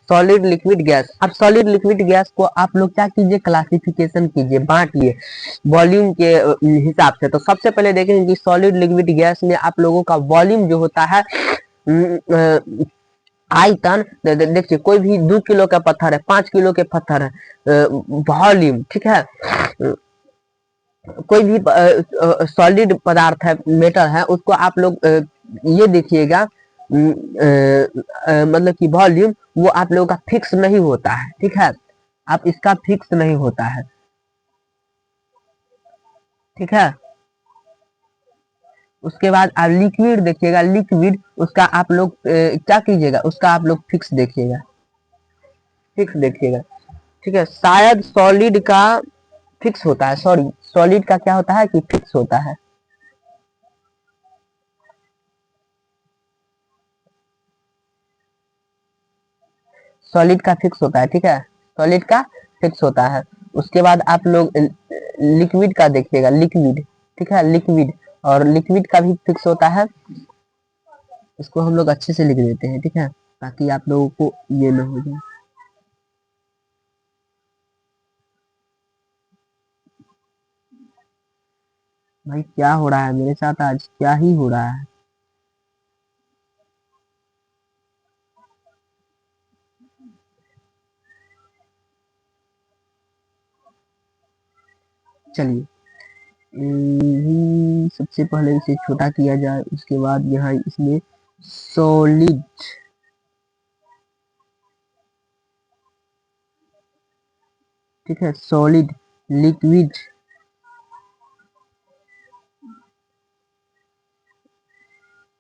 Solid liquid gas. अब सॉलिड लिक्विड गैस को आप लोग क्या कीजिए, क्लासिफिकेशन कीजिए, बांटिए वॉल्यूम के हिसाब से। तो सबसे पहले देखेंगे कि सॉलिड लिक्विड गैस में आप लोगों का वॉल्यूम जो होता है, आयतन देखिए, कोई भी 2 किलो का पत्थर है, 5 किलो के पत्थर है, वॉल्यूम, ठीक है। कोई भी सॉलिड पदार्थ है, मेटल है, उसको आप लोग ये देखिएगा, मतलब कि वॉल्यूम वो आप लोगों का फिक्स नहीं होता है, ठीक है। आप इसका फिक्स नहीं होता है, ठीक है। उसके बाद आप लिक्विड देखिएगा, लिक्विड उसका आप लोग क्या कीजिएगा, उसका आप लोग फिक्स देखिएगा, फिक्स देखिएगा, ठीक है। शायद सॉलिड का फिक्स होता है, सॉरी, सॉलिड का क्या होता है कि फिक्स होता है, सॉलिड का फिक्स होता है, ठीक है, सॉलिड का फिक्स होता है। उसके बाद आप लोग लिक्विड का देखिएगा, लिक्विड, ठीक है, लिक्विड, और लिक्विड का भी फिक्स होता है। इसको हम लोग अच्छे से लिख देते हैं, ठीक है, ताकि आप लोगों को ये ना हो जाए। भाई क्या हो रहा है मेरे साथ, आज क्या ही हो रहा है। चलिए, सबसे पहले इसे छोटा किया जाए, उसके बाद यहाँ इसमें सॉलिड, ठीक है, सॉलिड लिक्विड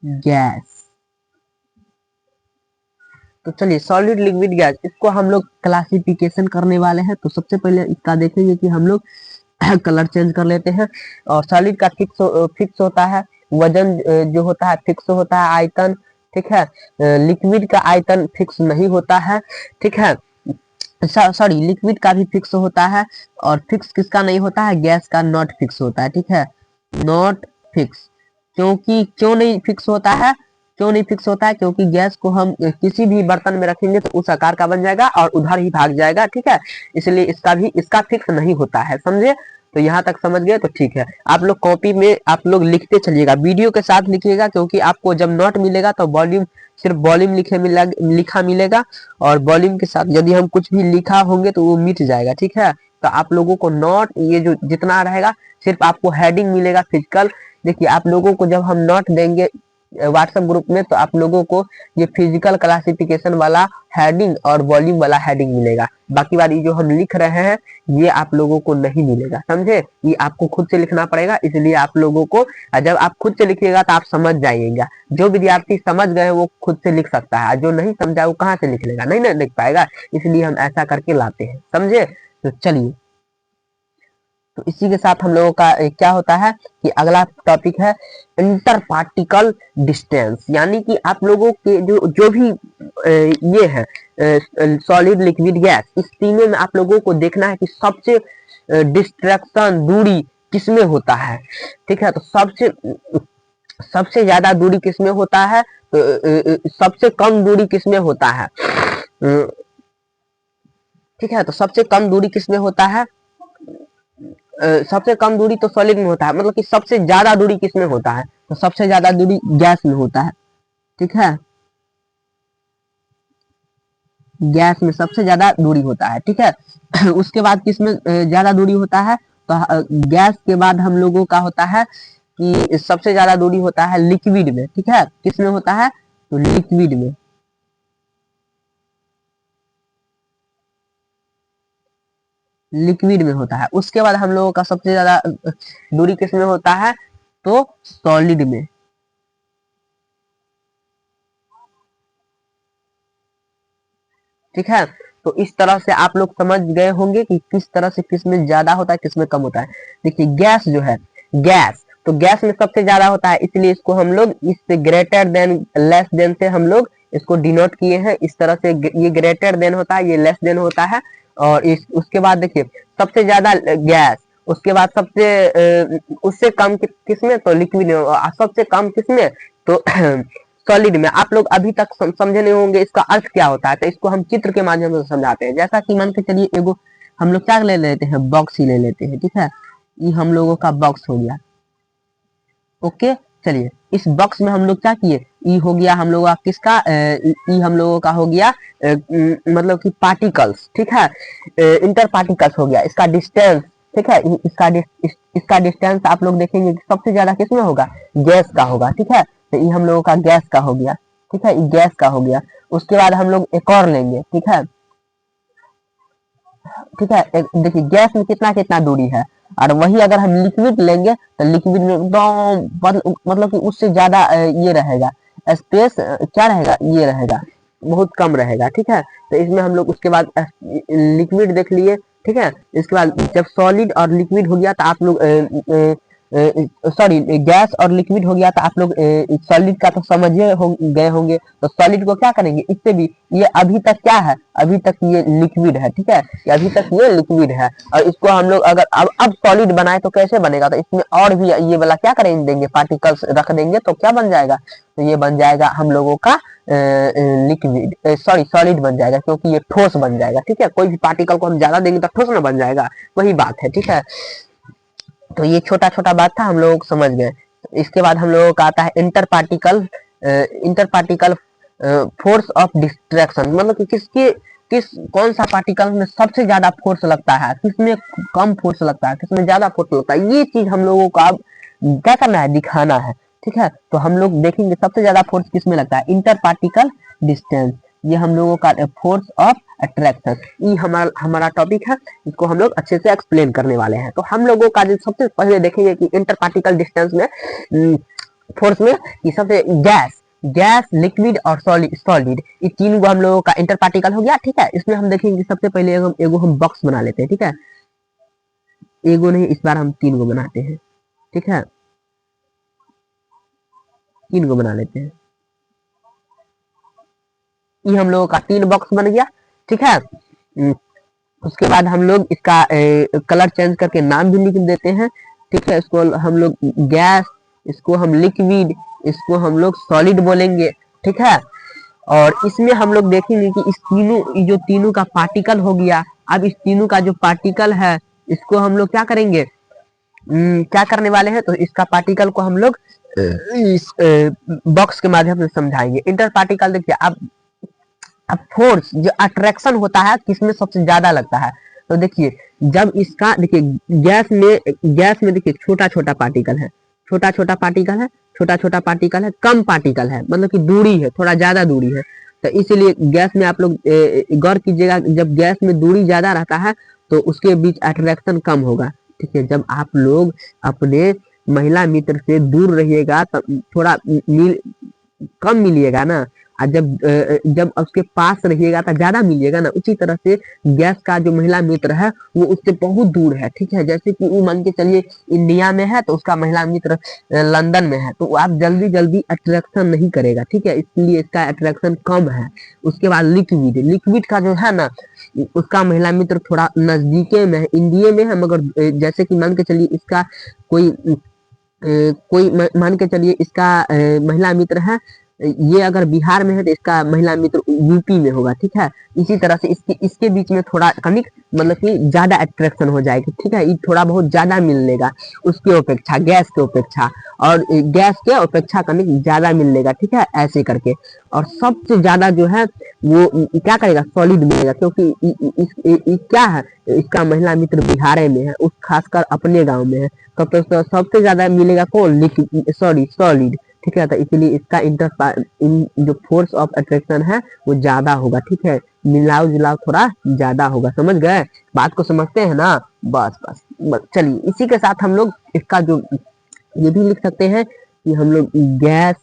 गैस। तो चलिए, सॉलिड लिक्विड गैस, इसको हम लोग क्लासिफिकेशन करने वाले हैं। तो सबसे पहले इसका देखेंगे कि हम लोग कलर चेंज कर लेते हैं। और सॉलिड का फिक्स होता है, वजन जो होता है फिक्स होता है, आयतन, ठीक है। लिक्विड का आयतन फिक्स नहीं होता है, ठीक है। सॉरी, लिक्विड का भी फिक्स होता है, और फिक्स किसका नहीं होता है, गैस का नॉट फिक्स होता है, ठीक है, नॉट फिक्स। क्योंकि क्यों नहीं फिक्स होता है, क्यों नहीं फिक्स होता है, क्योंकि गैस को हम किसी भी बर्तन में रखेंगे तो उस आकार का बन जाएगा और उधर ही भाग जाएगा, ठीक है। इसलिए इसका फिक्स नहीं होता है, समझे। तो यहाँ तक समझ गए तो ठीक है। आप लोग कॉपी में आप लोग लिखते चलिएगा, वीडियो के साथ लिखिएगा, क्योंकि आपको जब नोट मिलेगा तो वॉल्यूम, सिर्फ वॉल्यूम लिखा मिलेगा, और वॉल्यूम के साथ यदि हम कुछ भी लिखा होंगे तो वो मिट जाएगा, ठीक है। तो आप लोगों को नोट ये जो जितना रहेगा, सिर्फ आपको हेडिंग मिलेगा फिजिकल। देखिए, आप लोगों को जब हम नोट देंगे व्हाट्सएप ग्रुप में, तो आप लोगों को ये फिजिकल क्लासिफिकेशन वाला हेडिंग और वॉल्यूम वाला हेडिंग मिलेगा। बाकी वाली जो हम लिख रहे हैं ये आप लोगों को नहीं मिलेगा, समझे। ये आपको खुद से लिखना पड़ेगा, इसलिए आप लोगों को, जब आप खुद से लिखिएगा तो आप समझ जाइएगा। जो विद्यार्थी समझ गए वो खुद से लिख सकता है, जो नहीं समझा वो कहाँ से लिख लेगा, नहीं ना लिख पाएगा। इसलिए हम ऐसा करके लाते हैं, समझे। तो चलिए, तो इसी के साथ हम लोगों का क्या होता है कि अगला टॉपिक है इंटर पार्टिकल डिस्टेंस। यानी कि आप लोगों के जो जो भी ये है सॉलिड लिक्विड गैस, इस तीनों में आप लोगों को देखना है कि सबसे डिस्ट्रैक्शन दूरी किसमें होता है, ठीक है। तो सबसे सबसे ज्यादा दूरी किसमें होता है, तो सबसे कम दूरी किसमें होता है, ठीक है। तो सबसे कम दूरी किसमें होता है, सबसे कम दूरी तो सॉलिड में होता है, मतलब कि सबसे ज्यादा दूरी किसमें होता है, तो सबसे ज्यादा दूरी गैस में होता है, ठीक है। गैस में सबसे ज्यादा दूरी होता है, ठीक है। उसके बाद किसमें ज्यादा दूरी होता है, तो गैस के बाद हम लोगों का होता है कि सबसे ज्यादा दूरी होता है लिक्विड में, ठीक है। किसमें होता है, तो लिक्विड में, लिक्विड में होता है। उसके बाद हम लोगों का सबसे ज्यादा दूरी किसमें होता है, तो सॉलिड में, ठीक है। तो इस तरह से आप लोग समझ गए होंगे कि किस तरह से किसमें ज्यादा होता है किसमें कम होता है। देखिए, गैस जो है, गैस, तो गैस में सबसे ज्यादा होता है, इसलिए इसको हम लोग इससे ग्रेटर देन लेस देन से हम लोग इसको डिनोट किए हैं इस तरह से। ये ग्रेटर देन होता है, ये लेस देन होता है। और इस उसके बाद देखिए, सबसे ज्यादा गैस, उसके बाद उससे कम किसमें, तो लिक्विड में, सबसे कम किसमें, तो सॉलिड में आप लोग अभी तक समझे नहीं होंगे इसका अर्थ क्या होता है, तो इसको हम चित्र के माध्यम से समझाते हैं। जैसा कि मान के चलिए एगो हम लोग क्या ले लेते हैं, बॉक्स ही ले लेते हैं, ठीक है। ये हम लोगों का बॉक्स हो गया, ओके। चलिए इस बॉक्स में हम लोग क्या किए, ई हो गया हम लोगों का किसका, ई हम लोगों का हो गया मतलब कि पार्टिकल्स, ठीक है, इंटर पार्टिकल्स हो गया। इसका डिस्टेंस, ठीक है, इसका डिस्टेंस आप लोग देखेंगे कि सबसे ज्यादा किसमें होगा, गैस का होगा, ठीक है। तो ये हम लोगों का गैस का हो गया, ठीक है, ये गैस का हो गया। उसके बाद हम लोग एक और लेंगे, ठीक है, ठीक है। देखिए गैस में कितना कितना दूरी है, और वही अगर हम लिक्विड लेंगे तो लिक्विड में एकदम मतलब कि उससे ज्यादा ये रहेगा स्पेस, क्या रहेगा, ये रहेगा, बहुत कम रहेगा, ठीक है। तो इसमें हम लोग उसके बाद लिक्विड देख लिए, ठीक है। इसके बाद जब सॉलिड और लिक्विड हो गया तो आप लोग सॉरी गैस और लिक्विड हो गया तो आप लोग सॉलिड का तो समझे गए होंगे। तो सॉलिड को क्या करेंगे, इससे भी ये अभी तक क्या है, अभी तक ये लिक्विड है, ठीक है, ये अभी तक ये लिक्विड है। और इसको हम लोग अगर अब सॉलिड बनाए तो कैसे बनेगा, तो इसमें और भी ये वाला क्या करेंगे, देंगे पार्टिकल्स रख देंगे तो क्या बन जाएगा, तो ये बन जाएगा हम लोगों का लिक्विड, सॉरी सॉलिड बन जाएगा, क्योंकि ये ठोस बन जाएगा, ठीक है। कोई भी पार्टिकल को हम ज्यादा देंगे तो ठोस ना बन जाएगा, वही बात है, ठीक है। तो ये छोटा छोटा बात था, हम लोग समझ गए। इसके बाद हम लोगों का आता है inter particle force of distraction, मतलब कि किस कौन सा पार्टिकल में सबसे ज्यादा फोर्स लगता है, किसमें कम फोर्स लगता है, किसमें ज्यादा फोर्स लगता है, ये चीज हम लोगों को अब क्या करना है, दिखाना है, ठीक है। तो हम लोग देखेंगे सबसे ज्यादा फोर्स किसमें लगता है, इंटर पार्टिकल डिस्टेंस, ये हम लोगों का फोर्स ऑफ अट्रैक्शन, ये हमारा टॉपिक है। इसको हम लोग अच्छे से एक्सप्लेन करने वाले हैं। तो हम लोगों का जो सबसे पहले देखेंगे कि इंटर पार्टिकल डिस्टेंस में फोर्स में कि सबसे गैस लिक्विड और सॉलिड ये तीन को हम लोगों का इंटर पार्टिकल हो गया, ठीक है। इसमें हम देखेंगे सबसे पहले एगो हम बॉक्स बना लेते हैं, ठीक है। एगो नहीं, इस बार हम तीन को बनाते हैं, ठीक है, तीन को बना लेते हैं। ये हम लोगों का तीन बॉक्स बन गया, ठीक है। उसके बाद हम लोग इसका कलर चेंज करके नाम भी लिख देते हैं, ठीक है। इसको हम लोग गैस, इसको हम लिक्विड, इसको हम लोग सॉलिड बोलेंगे, ठीक है। और इसमें हम लोग देखेंगे कि इस तीनों जो तीनों का पार्टिकल हो गया, अब इस तीनों का जो पार्टिकल है इसको हम लोग क्या करेंगे, क्या करने वाले हैं, तो इसका पार्टिकल को हम लोग इस बॉक्स के माध्यम से समझाएंगे। इंटर पार्टिकल देखिए अब फोर्स जो अट्रैक्शन होता है किसमें सबसे ज्यादा लगता है, तो देखिए जब इसका देखिए गैस में देखिए छोटा छोटा पार्टिकल है, छोटा छोटा पार्टिकल है, छोटा छोटा पार्टिकल है, कम पार्टिकल है, मतलब कि दूरी है, थोड़ा ज्यादा दूरी है। तो इसीलिए गैस में आप लोग गौर कीजिएगा, जब गैस में दूरी ज्यादा रहता है तो उसके बीच अट्रैक्शन कम होगा, ठीक है। जब आप लोग अपने महिला मित्र से दूर रहिएगा तब थोड़ा कम मिलिएगा ना, और जब उसके पास रहिएगा तो ज्यादा मिलिएगा ना। उसी तरह से गैस का जो महिला मित्र है वो उससे बहुत दूर है, ठीक है। जैसे कि वो मान के चलिए इंडिया में है तो उसका महिला मित्र लंदन में है, तो आप जल्दी जल्दी अट्रैक्शन नहीं करेगा, ठीक है, इसलिए इसका अट्रैक्शन कम है। उसके बाद लिक्विड का जो है ना, उसका महिला मित्र थोड़ा नजदीके में है, इंडिया में है, मगर जैसे कि मान के चलिए इसका कोई मान के चलिए इसका महिला मित्र है, ये अगर बिहार में है तो इसका महिला मित्र यूपी में होगा, ठीक है। इसी तरह से इसके बीच में थोड़ा कनिक मतलब कि ज्यादा अट्रैक्शन हो जाएगी, ठीक है, ये थोड़ा बहुत ज्यादा मिलेगा उसके अपेक्षा, गैस के अपेक्षा, और गैस के अपेक्षा कनिक ज्यादा मिलेगा, ठीक है, ऐसे करके। और सबसे ज्यादा जो है वो क्या करेगा, सॉलिड मिलेगा, क्योंकि क्या है, इसका महिला मित्र बिहार में है, उस खासकर अपने गांव में है, तो सबसे ज्यादा मिलेगा कौन, सॉलिड, ठीक है। तो इसलिए इसका जो फोर्स ऑफ अट्रैक्शन है वो ज्यादा होगा, ठीक है, मिलाव जुलाव थोड़ा ज्यादा होगा। समझ गए, बात को समझते हैं ना, बस चलिए इसी के साथ हम लोग इसका जो ये भी लिख सकते हैं कि हम लोग गैस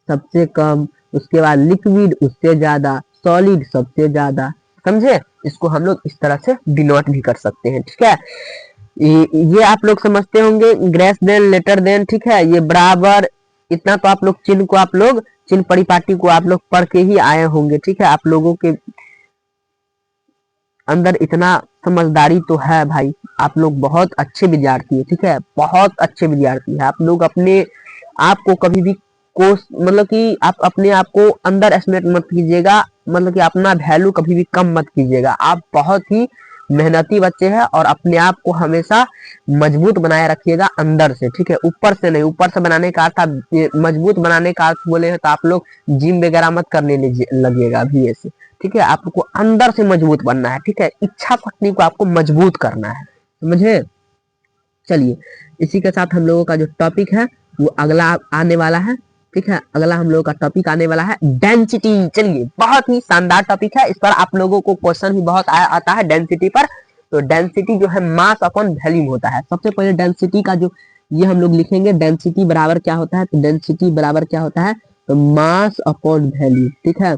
सबसे कम, उसके बाद लिक्विड उससे ज्यादा, सॉलिड सबसे ज्यादा, समझे। इसको हम लोग इस तरह से डिनोट भी कर सकते हैं, ठीक है। ये आप लोग समझते होंगे, ग्रेस देन लेटर देन, ठीक है, ये बराबर, इतना तो आप लोग चिन्ह परिपाटी को आप लोग पढ़ के ही आए होंगे, ठीक है। आप लोगों के अंदर इतना समझदारी तो है भाई, आप लोग बहुत अच्छे विद्यार्थी है, ठीक है, बहुत अच्छे विद्यार्थी है आप लोग। अपने आप को कभी भी को मतलब कि आप अपने आप को अंडर एस्टिमेट मत कीजिएगा, मतलब कि अपना वैल्यू कभी भी कम मत कीजिएगा। आप बहुत ही मेहनती बच्चे हैं और अपने आप को हमेशा मजबूत बनाए रखिएगा अंदर से, ठीक है, ऊपर से नहीं। ऊपर से बनाने का अर्थ आप मजबूत बनाने का अर्थ बोले हैं तो आप लोग जिम वगैरह मत करने लगिएगा अभी ऐसे, ठीक है। आपको अंदर से मजबूत बनना है, ठीक है, इच्छा शक्ति को आपको मजबूत करना है, समझे। चलिए, इसी के साथ हम लोगों का जो टॉपिक है वो अगला आने वाला है, ठीक है। अगला हम लोगों का टॉपिक आने वाला है डेंसिटी। चलिए, बहुत ही शानदार टॉपिक है, इस पर आप लोगों को क्वेश्चन भी बहुत आता है डेंसिटी पर। तो डेंसिटी जो है मास अपॉन वॉल्यूम होता है। सबसे पहले डेंसिटी का जो ये हम लोग लिखेंगे, डेंसिटी बराबर क्या होता है, तो डेंसिटी बराबर क्या होता है, तो मास अपॉन वॉल्यूम, ठीक है,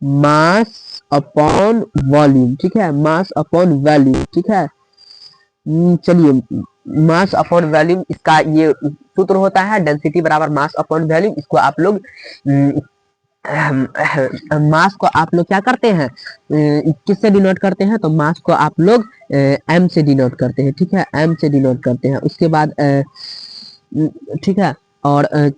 मास अपॉन वॉल्यूम, ठीक है, मास अपॉन वॉल्यूम, ठीक है। चलिए, मास अपॉन वॉल्यूम इसका ये सूत्र होता है, डेंसिटी बराबर मास अपॉन वॉल्यूम। इसको आप लोग मास को आप लोग क्या करते हैं, किससे डिनोट करते हैं, तो मास को आप लोग एम से डिनोट करते हैं, ठीक है, एम से डिनोट करते हैं। उसके बाद ठीक है, और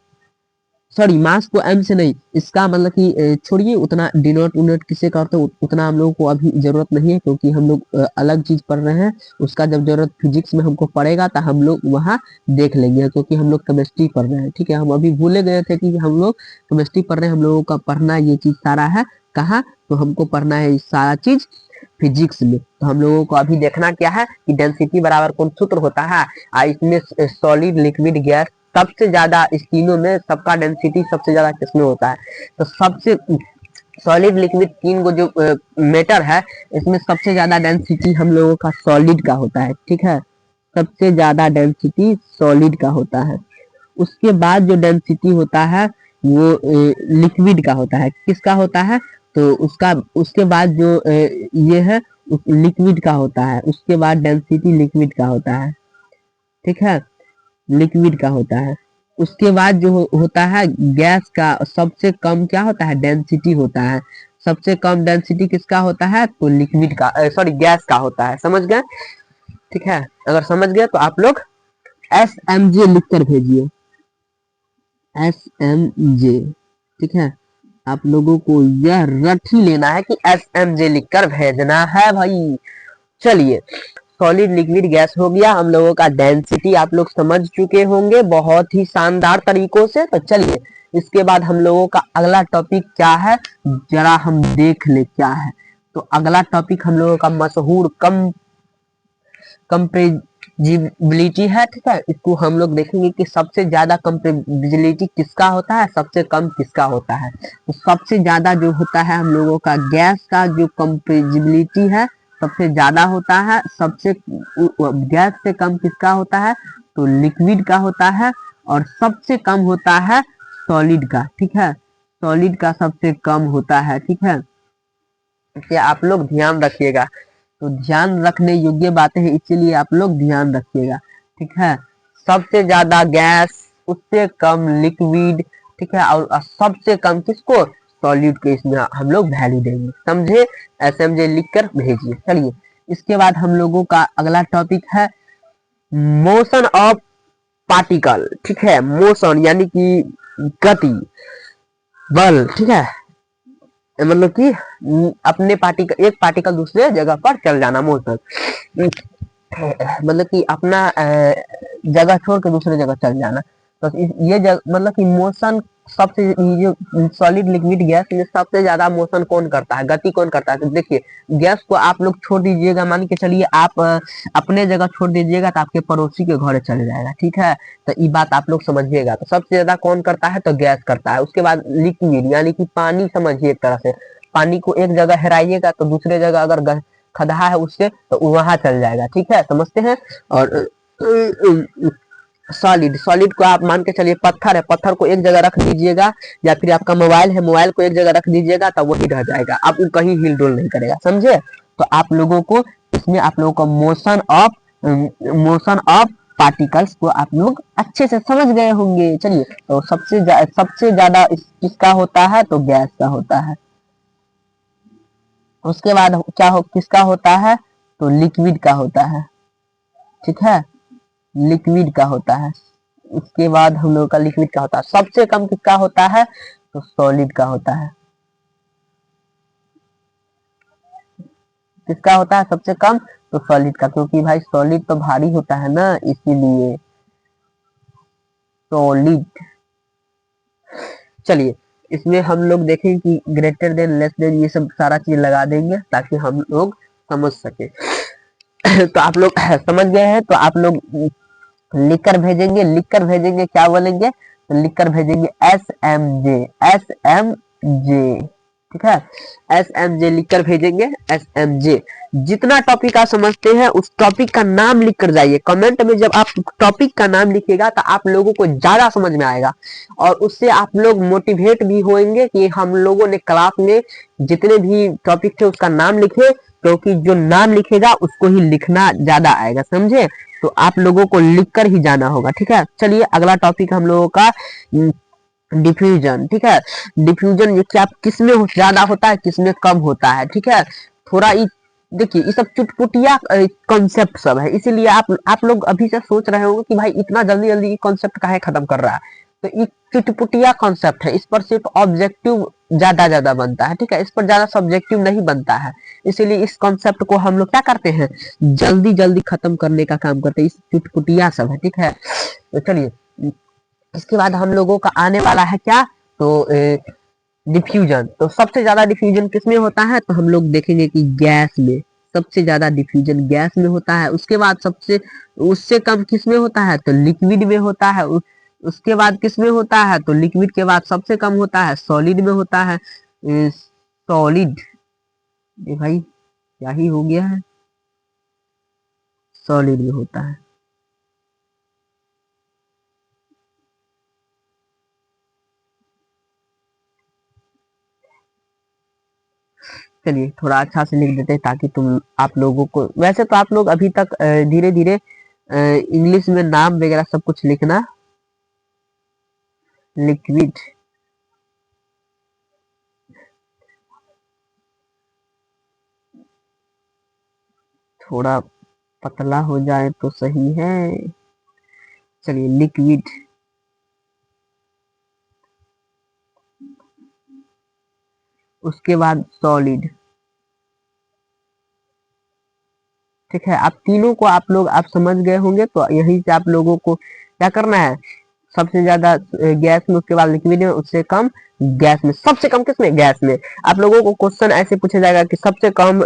सॉरी, मास को एम से नहीं, इसका मतलब कि छोड़िए, उतना डिनोट उनोट किसे करते हो उतना हम लोगों को अभी जरूरत नहीं है, क्योंकि हम लोग अलग चीज पढ़ रहे हैं। उसका जब जरूरत फिजिक्स में हमको पड़ेगा तो हम लोग वहाँ देख लेंगे, क्योंकि हम लोग केमिस्ट्री पढ़ रहे हैं, ठीक है। हम अभी भूले गए थे कि हम लोग केमिस्ट्री पढ़ रहे हैं, हम लोगों का पढ़ना ये चीज सारा है कहाँ, तो हमको पढ़ना है सारा चीज फिजिक्स में। तो हम लोगों को अभी देखना क्या है कि डेंसिटी बराबर कौन सूत्र होता है, इसमें सॉलिड लिक्विड गैस सबसे ज्यादा, इस तीनों में सबका डेंसिटी सबसे ज्यादा किसमें होता है, तो सबसे सॉलिड लिक्विड तीन को जो मेटर है, इसमें सबसे ज्यादा डेंसिटी हम लोगों का सॉलिड का होता है, ठीक है, सबसे ज्यादा डेंसिटी सॉलिड का होता है। उसके बाद जो डेंसिटी होता है वो लिक्विड का होता है, किसका होता है, तो उसका उसके बाद जो ये है लिक्विड का होता है, उसके बाद डेंसिटी लिक्विड का होता है, ठीक है, लिक्विड का होता है। उसके बाद जो होता है गैस का, सबसे कम क्या होता है, डेंसिटी होता है। सबसे कम डेंसिटी किसका होता है, तो लिक्विड का, सॉरी गैस का होता है, समझ गए, ठीक है। अगर समझ गए तो आप लोग एस एम जे लिख कर भेजिए, एस एम जे, ठीक है। आप लोगों को यह रट ही लेना है कि एस एम जे लिख कर भेजना है भाई। चलिए, सॉलिड लिक्विड गैस हो गया, हम लोगों का डेंसिटी आप लोग समझ चुके होंगे बहुत ही शानदार तरीकों से। तो चलिए, इसके बाद हम लोगों का अगला टॉपिक क्या है, जरा हम देख ले क्या है। तो अगला टॉपिक हम लोगों का मशहूर कंप्रेजिबिलिटी है, ठीक है। इसको हम लोग देखेंगे कि सबसे ज्यादा कंप्रेजिबिलिटी किसका होता है, सबसे कम किसका होता है। तो सबसे ज्यादा जो होता है हम लोगों का गैस का जो कंप्रेजिबिलिटी है सबसे ज्यादा होता है, सबसे गैस से कम किसका होता है, तो लिक्विड का होता है, और सबसे कम होता है सॉलिड का, ठीक है, सॉलिड का सबसे कम होता है, ठीक है। इसे आप लोग ध्यान रखिएगा, तो ध्यान रखने योग्य बातें हैं, इसीलिए आप लोग ध्यान रखिएगा, ठीक है। सबसे ज्यादा गैस, उससे कम लिक्विड, ठीक है, और सबसे कम किसको, सॉलिड को इसमें हम लोग वैल्यू देंगे, समझे। एसएमजे लिख कर भेजिए। चलिए, इसके बाद हम लोगों का अगला टॉपिक है मोशन ऑफ पार्टिकल, ठीक है, मोशन यानी कि गति, बल, ठीक है, मतलब कि अपने पार्टिकल, एक पार्टिकल दूसरे जगह पर चल जाना, मोशन, मतलब कि अपना जगह छोड़ के दूसरे जगह चल जाना। तो ये मतलब कि मोशन सबसे, जो सॉलिड लिक्विड गैस में सबसे ज्यादा मोशन कौन करता है, गति कौन करता है, तो देखिए, गैस को आप लोग छोड़ दीजिएगा, मान के चलिए आप अपने जगह छोड़ दीजिएगा तो आपके पड़ोसी के घर चले जाएगा, ठीक है। तो ये बात आप लोग समझिएगा, तो सबसे ज्यादा कौन करता है, तो गैस करता है। उसके बाद लिक्विड यानी कि पानी, समझिए एक तरह से पानी को एक जगह हेराइएगा तो दूसरे जगह अगर खदा है उससे तो वहां चल जाएगा, ठीक है, समझते हैं। और सॉलिड, सॉलिड को आप मान के चलिए पत्थर है, पत्थर को एक जगह रख दीजिएगा, या फिर आपका मोबाइल है, मोबाइल को एक जगह रख दीजिएगा तो वही रह जाएगा, आप वो कहीं हिल डुल नहीं करेगा, समझे। तो आप लोगों को इसमें आप लोगों को मोशन ऑफ पार्टिकल्स को आप लोग अच्छे से समझ गए होंगे। चलिए, तो सबसे ज्यादा किसका होता है, तो गैस का होता है। उसके बाद किसका होता है, तो लिक्विड का होता है, ठीक है, लिक्विड का होता है। उसके बाद हम लोग का लिक्विड का होता है, सबसे कम किसका होता है तो सॉलिड का होता है। किसका होता है सबसे कम तो सॉलिड का, क्योंकि भाई सॉलिड तो भारी होता है ना, इसीलिए सॉलिड। चलिए इसमें हम लोग देखें कि ग्रेटर देन लेस देन ये सब सारा चीज लगा देंगे ताकि हम लोग समझ सके। तो आप लोग समझ गए हैं, तो आप लोग लिख कर भेजेंगे क्या बोलेंगे, तो लिख कर भेजेंगे SMJ, SMJ, ठीक है, SMJ लिख कर भेजेंगे, SMJ। जितना टॉपिक आप समझते हैं उस टॉपिक का नाम लिख कर जाइए कमेंट में। जब आप टॉपिक का नाम लिखिएगा तो आप लोगों को ज्यादा समझ में आएगा और उससे आप लोग मोटिवेट भी होंगे कि हम लोगों ने क्लास में जितने भी टॉपिक थे उसका नाम लिखे, क्योंकि जो नाम लिखेगा उसको ही लिखना ज्यादा आएगा, समझे। तो आप लोगों को लिख कर ही जाना होगा, ठीक है। चलिए अगला टॉपिक हम लोगों का डिफ्यूजन, ठीक है। डिफ्यूजन ये क्या किसमें ज्यादा होता है किसमें कम होता है, ठीक है। थोड़ा देखिए ये सब चुटपुटिया कॉन्सेप्ट सब है, इसीलिए आप लोग अभी से सोच रहे होंगे कि भाई इतना जल्दी जल्दी ये कॉन्सेप्ट काहे खत्म कर रहा है। तो ये चुटपुटिया कॉन्सेप्ट है, इस पर सिर्फ ऑब्जेक्टिव ज्यादा ज्यादा बनता है, ठीक है। इस पर ज्यादा सब्जेक्टिव नहीं बनता है, इसीलिए इस कॉन्सेप्ट को हम लोग क्या करते हैं जल्दी जल्दी खत्म करने का काम करते हैं। इस चुटपुटिया सब है, ठीक है। तो चलिए इसके बाद हम लोगों का आने वाला है क्या तो डिफ्यूजन। तो सबसे ज्यादा डिफ्यूजन किसमें होता है तो हम लोग देखेंगे कि गैस में सबसे ज्यादा डिफ्यूजन गैस में होता है। उसके बाद सबसे उससे कम किसमें होता है तो लिक्विड में होता है। उसके बाद किसमें होता है तो लिक्विड के बाद सबसे कम होता है सॉलिड में होता है। सॉलिड, ये भाई क्या ही हो गया है, सॉलिड में होता है। चलिए थोड़ा अच्छा से लिख देते हैं ताकि तुम आप लोगों को, वैसे तो आप लोग अभी तक धीरे धीरे इंग्लिश में नाम वगैरह सब कुछ लिखना। लिक्विड, थोड़ा पतला हो जाए तो सही है। चलिए लिक्विड, उसके बाद सॉलिड, ठीक है। आप तीनों को आप लोग आप समझ गए होंगे, तो यहीं से आप लोगों को क्या करना है, सबसे ज्यादा गैस में, उसके बाद लिक्विड में, उससे कम गैस में, सबसे कम किसमें गैस में। आप लोगों को क्वेश्चन ऐसे पूछा जाएगा कि सबसे कम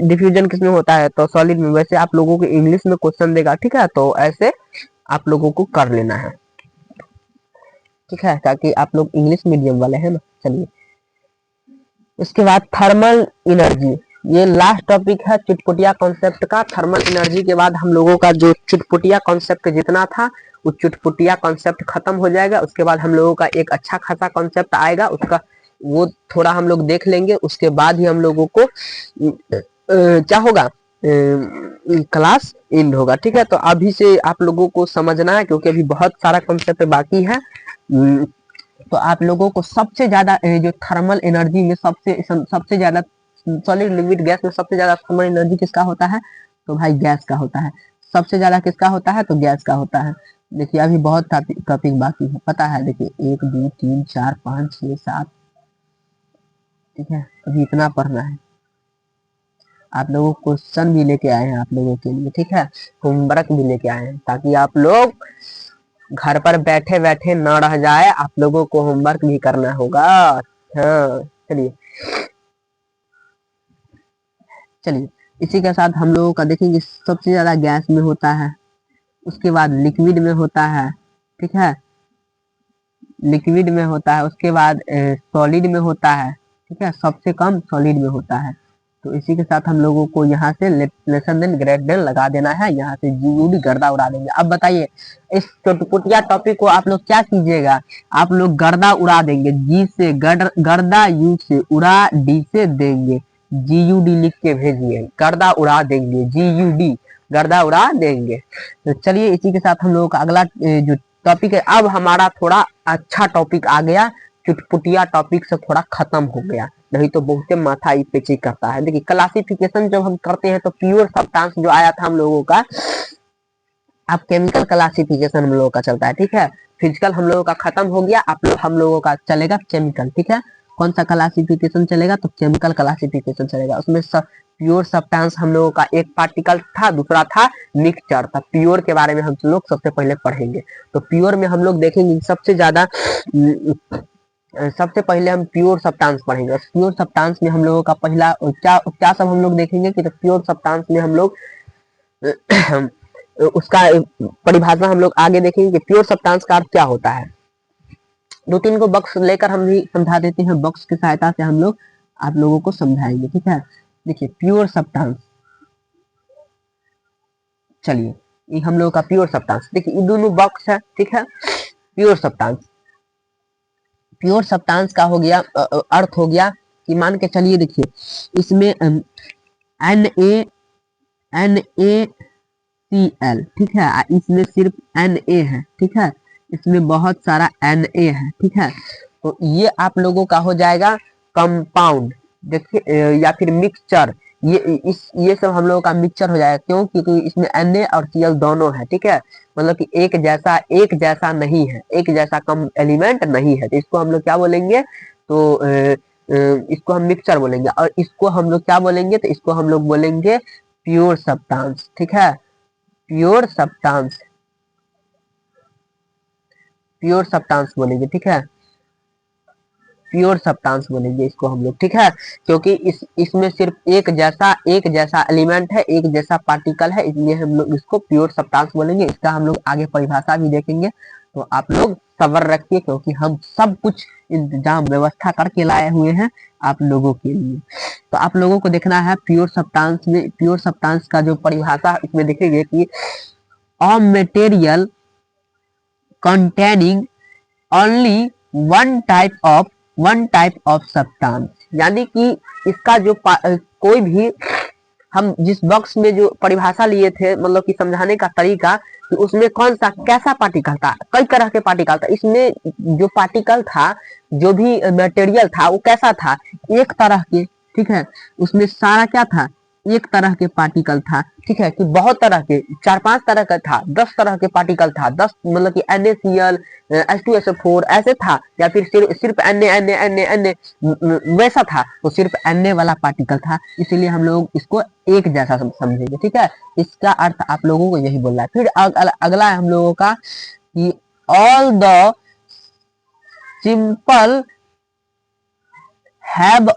डिफ्यूजन किसमें होता है तो सॉलिड में। वैसे आप लोगों को इंग्लिश में क्वेश्चन देगा, ठीक है, तो ऐसे आप लोगों को कर लेना है, ठीक है, ताकि आप लोग इंग्लिश मीडियम वाले हैं ना। चलिए इसके बाद थर्मल एनर्जी, ये लास्ट टॉपिक है चुटपुटिया कॉन्सेप्ट का। थर्मल एनर्जी के बाद हम लोगों का जो चुटपुटिया कॉन्सेप्ट जितना था वो चुटपुटिया कॉन्सेप्ट खत्म हो जाएगा। उसके बाद हम लोगों का एक अच्छा खासा कॉन्सेप्ट आएगा, उसका वो थोड़ा हम लोग देख लेंगे। उसके बाद ही हम लोगों को क्या होगा, क्लास एंड होगा, ठीक है। तो अभी से आप लोगों को समझना है क्योंकि अभी बहुत सारा कॉन्सेप्ट बाकी है। तो आप लोगों को सबसे ज्यादा जो थर्मल एनर्जी में सबसे ज्यादा सॉलिड लिक्विड गैस में सबसे ज्यादा थर्मल एनर्जी किसका होता है तो भाई गैस का होता है। सबसे ज्यादा किसका होता है तो गैस का होता है। देखिए अभी बहुत टॉपिक बाकी है, पता है। देखिए 1 2 3 4 5 6 7, ठीक है, अभी इतना पढ़ना है। आप लोगों को क्वेश्चन भी लेके आए हैं आप लोगों के लिए, ठीक है, होमवर्क भी लेके आए हैं ताकि आप लोग घर पर बैठे बैठे न रह जाए, आप लोगों को होमवर्क भी करना होगा। हाँ चलिए चलिए इसी के साथ हम लोगों का देखेंगे सबसे ज्यादा गैस में होता है, उसके बाद लिक्विड में होता है, ठीक है, लिक्विड में होता है, उसके बाद सॉलिड में होता है, ठीक है, सबसे कम सॉलिड में होता है। तो इसी के साथ हम लोगों को यहाँ से लेसन देन ग्रेट देन लगा देना है, यहाँ से जीयूडी गर्दा उड़ा देंगे। अब बताइए इस चुटपुटिया टॉपिक को आप लोग क्या कीजिएगा, आप लोग गर्दा उड़ा देंगे। जी से गर्दा, यू से उड़ा, डी से देंगे, जीयूडी लिख के भेजिए, गर्दा उड़ा देंगे, जीयूडी गर्दा उड़ा देंगे। तो चलिए इसी के साथ हम लोगों का अगला जो टॉपिक है, अब हमारा थोड़ा अच्छा टॉपिक आ गया, चुटपुटिया टॉपिक से थोड़ा खत्म हो गया, नहीं तो बहुत माथा पेची करता है। देखिए क्लासिफिकेशन जब हम करते हैं तो प्योर सब्सटेंस जो आया था हम लोगों का अब केमिकल क्लासिफिकेशन हम लोगों का चलता है, ठीक है। फिजिकल हम लोगों का खत्म हो गया, हम लोगों का चलेगा केमिकल, ठीक है। कौन सा क्लासिफिकेशन चलेगा, तो केमिकल क्लासिफिकेशन चलेगा। उसमें प्योर सब्सटेंस हम लोगों का एक पार्टिकल था, दूसरा था मिक्सचर था। प्योर के बारे में हम लोग सबसे पहले पढ़ेंगे। तो प्योर में हम लोग देखेंगे सबसे ज्यादा, सबसे पहले हम प्योर सब्सटेंस पढ़ेंगे। प्योर सब्सटेंस में हम लोगों का पहला क्या क्या सब हम लोग देखेंगे कि तो प्योर सब्सटेंस में हम लोग उसका परिभाषा हम लोग आगे देखेंगे कि प्योर सब्सटेंस का अर्थ क्या होता है। दो तीन को बॉक्स लेकर हम भी समझा देते हैं, बॉक्स की सहायता से हम लोग आप लोगों को समझाएंगे, ठीक है। देखिए प्योर सब्सटेंस, चलिए ये हम लोगों का प्योर सब्सटेंस, देखिए ये दोनों बॉक्स है, ठीक है। प्योर सब्सटेंस, प्योर सब्सटेंस का हो गया अर्थ हो गया कि मान के चलिए, देखिए इसमें NaCl, ठीक है, इसमें सिर्फ Na है, ठीक है। इसमें बहुत सारा Na है, ठीक है। तो ये आप लोगों का हो जाएगा कंपाउंड, देखिए या फिर मिक्सचर। ये सब हम लोगों का मिक्सचर हो जाएगा, क्यों, क्योंकि इसमें Na और Cl दोनों है, ठीक है। मतलब कि एक जैसा नहीं है, एक जैसा कम एलिमेंट नहीं है, तो इसको हम लोग क्या बोलेंगे, तो इसको हम मिक्सचर बोलेंगे। और इसको हम लोग क्या बोलेंगे, तो इसको हम लोग बोलेंगे प्योर सब्सटेंस, ठीक है। प्योर सब्सटेंस, प्योर सब्सटेंस बोलेंगे, ठीक है। प्योर सब्सटेंस बोलेंगे इसको हम लोग, ठीक है। क्योंकि इसमें सिर्फ एक जैसा एलिमेंट है, एक जैसा पार्टिकल है, इसलिए हम लोग इसको प्योर सब्सटेंस बोलेंगे। इसका हम लोग आगे परिभाषा भी देखेंगे, तो आप लोग सब्र रखिए, क्योंकि हम सब कुछ इंतजाम व्यवस्था करके लाए हुए हैं आप लोगों के लिए। तो आप लोगों को देखना है प्योर सब्सटेंस में, प्योर सब्सटेंस का जो परिभाषा इसमें देखेंगे कि a material containing only one type of substance, यानी कि इसका जो कोई भी, हम जिस बॉक्स में जो परिभाषा लिए थे, मतलब कि समझाने का तरीका कि उसमें कौन सा कैसा पार्टिकल था, कई तरह के पार्टिकल था। इसमें जो पार्टिकल था, जो भी मटेरियल था, वो कैसा था, एक तरह के, ठीक है। उसमें सारा क्या था, एक तरह के पार्टिकल था, ठीक है। कि बहुत तरह के, 4-5 तरह का था, 10 तरह के पार्टिकल था, 10 मतलब कि NaCl H2SO4 ऐसे था, या फिर सिर्फ Na वैसा था, तो सिर्फ Na वाला पार्टिकल था, इसीलिए हम लोग इसको एक जैसा समझेंगे, ठीक है। इसका अर्थ आप लोगों को यही बोलना है। फिर अगला है हम लोगों का कि all the simple have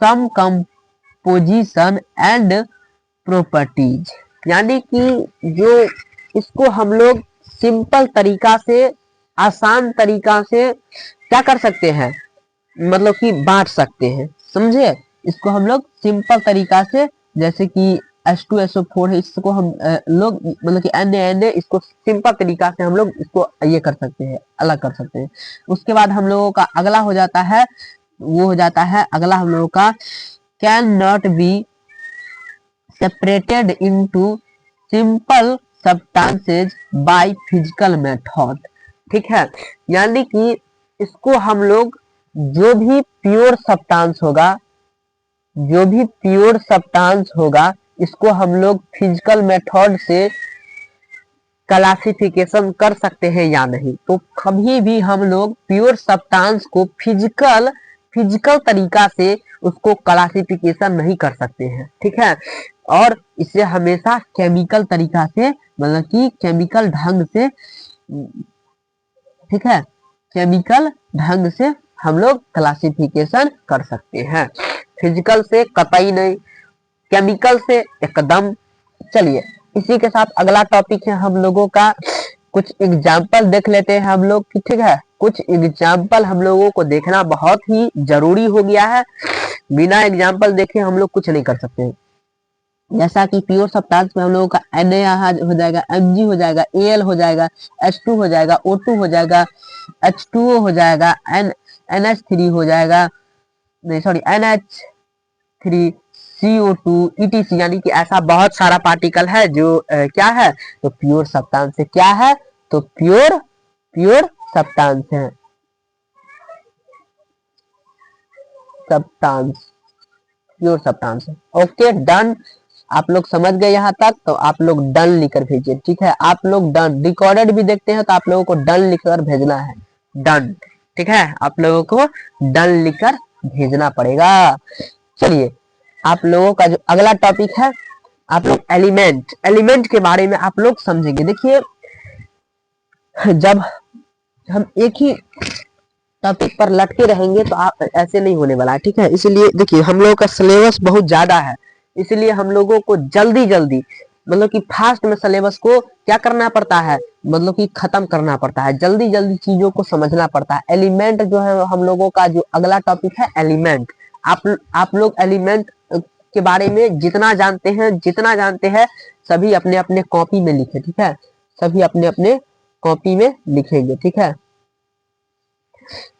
some composition and properties, यानी कि जो इसको हम लोग सिंपल तरीका से, आसान तरीका से क्या कर सकते हैं, मतलब कि बांट सकते हैं, समझे। इसको हम लोग सिंपल तरीका से, जैसे कि H2SO4 है, इसको हम लोग मतलब कि Na इसको सिंपल तरीका से हम लोग इसको ये कर सकते हैं, अलग कर सकते हैं। उसके बाद हम लोगों का अगला हो जाता है, वो हो जाता है अगला हम लोगों का can not be separated into simple substances by physical method, ठीक है। यानी कि इसको हम लोग जो भी प्योर सब्सटेंस होगा, जो भी प्योर सब्सटेंस होगा, इसको हम लोग फिजिकल मेथड से क्लासिफिकेशन कर सकते हैं या नहीं। तो कभी भी हम लोग प्योर सब्सटेंस को फिजिकल तरीका से उसको क्लासिफिकेशन नहीं कर सकते हैं, ठीक है। और इसे हमेशा केमिकल तरीका से, मतलब कि केमिकल ढंग से, ठीक है, केमिकल ढंग से हम लोग क्लासिफिकेशन कर सकते हैं, फिजिकल से कतई नहीं, केमिकल से एकदम। चलिए इसी के साथ अगला टॉपिक है हम लोगों का, कुछ एग्जाम्पल देख लेते हैं हम लोग की, ठीक है। कुछ एग्जाम्पल हम लोगों को देखना बहुत ही जरूरी हो गया है, बिना एग्जाम्पल देखे हम लोग कुछ नहीं कर सकते। जैसा कि प्योर सब्सटेंस में हम लोगों का Na हो जाएगा, Mg हो जाएगा, Al हो जाएगा, H2 हो जाएगा, O2 हो जाएगा, H2O हो जाएगा, NH3 हो जाएगा, नहीं सॉरी NH3, CO2 ETC, यानी कि ऐसा बहुत सारा पार्टिकल है जो क्या है, तो प्योर सब्सटेंस से क्या है, तो प्योर सब्सटेंस है, सब्सटेंस, प्योर सब्सटेंस है। Okay done. आप लोग समझ गए यहाँ तक, तो आप लोग डन लिखकर भेजिए, ठीक है। आप लोग डन रिकॉर्डेड भी देखते हैं तो आप लोगों को डन लिखकर भेजना है, डन, ठीक है। आप लोगों को डन लिखकर भेजना पड़ेगा। चलिए, आप लोगों का जो अगला टॉपिक है, आप लोग एलिमेंट, एलिमेंट के बारे में आप लोग समझेंगे। देखिए, जब हम एक ही टॉपिक पर लटके रहेंगे तो आप ऐसे नहीं होने वाला है, ठीक है। इसलिए देखिए, हम लोगों का सिलेबस बहुत ज्यादा है, इसलिए हम लोगों को जल्दी जल्दी मतलब कि फास्ट में सिलेबस को क्या करना पड़ता है, मतलब कि खत्म करना पड़ता है, जल्दी जल्दी चीजों को समझना पड़ता है। एलिमेंट जो है हम लोगों का जो अगला टॉपिक है एलिमेंट। आप लोग एलिमेंट के बारे में जितना जानते हैं सभी अपने अपने कॉपी में लिखे, ठीक है। सभी अपने अपने कॉपी में लिखेंगे, ठीक है।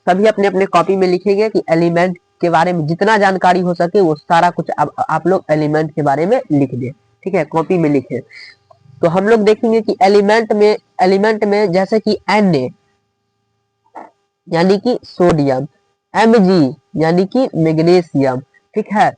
सभी अपने अपने कॉपी में लिखेंगे कि एलिमेंट के बारे में जितना जानकारी हो सके वो सारा कुछ आप लोग एलिमेंट के बारे में लिख दें, ठीक है, कॉपी में लिखें। तो हम लोग देखेंगे कि एलिमेंट में जैसे कि Na यानी कि सोडियम, Mg यानी कि मैग्नीशियम, ठीक है,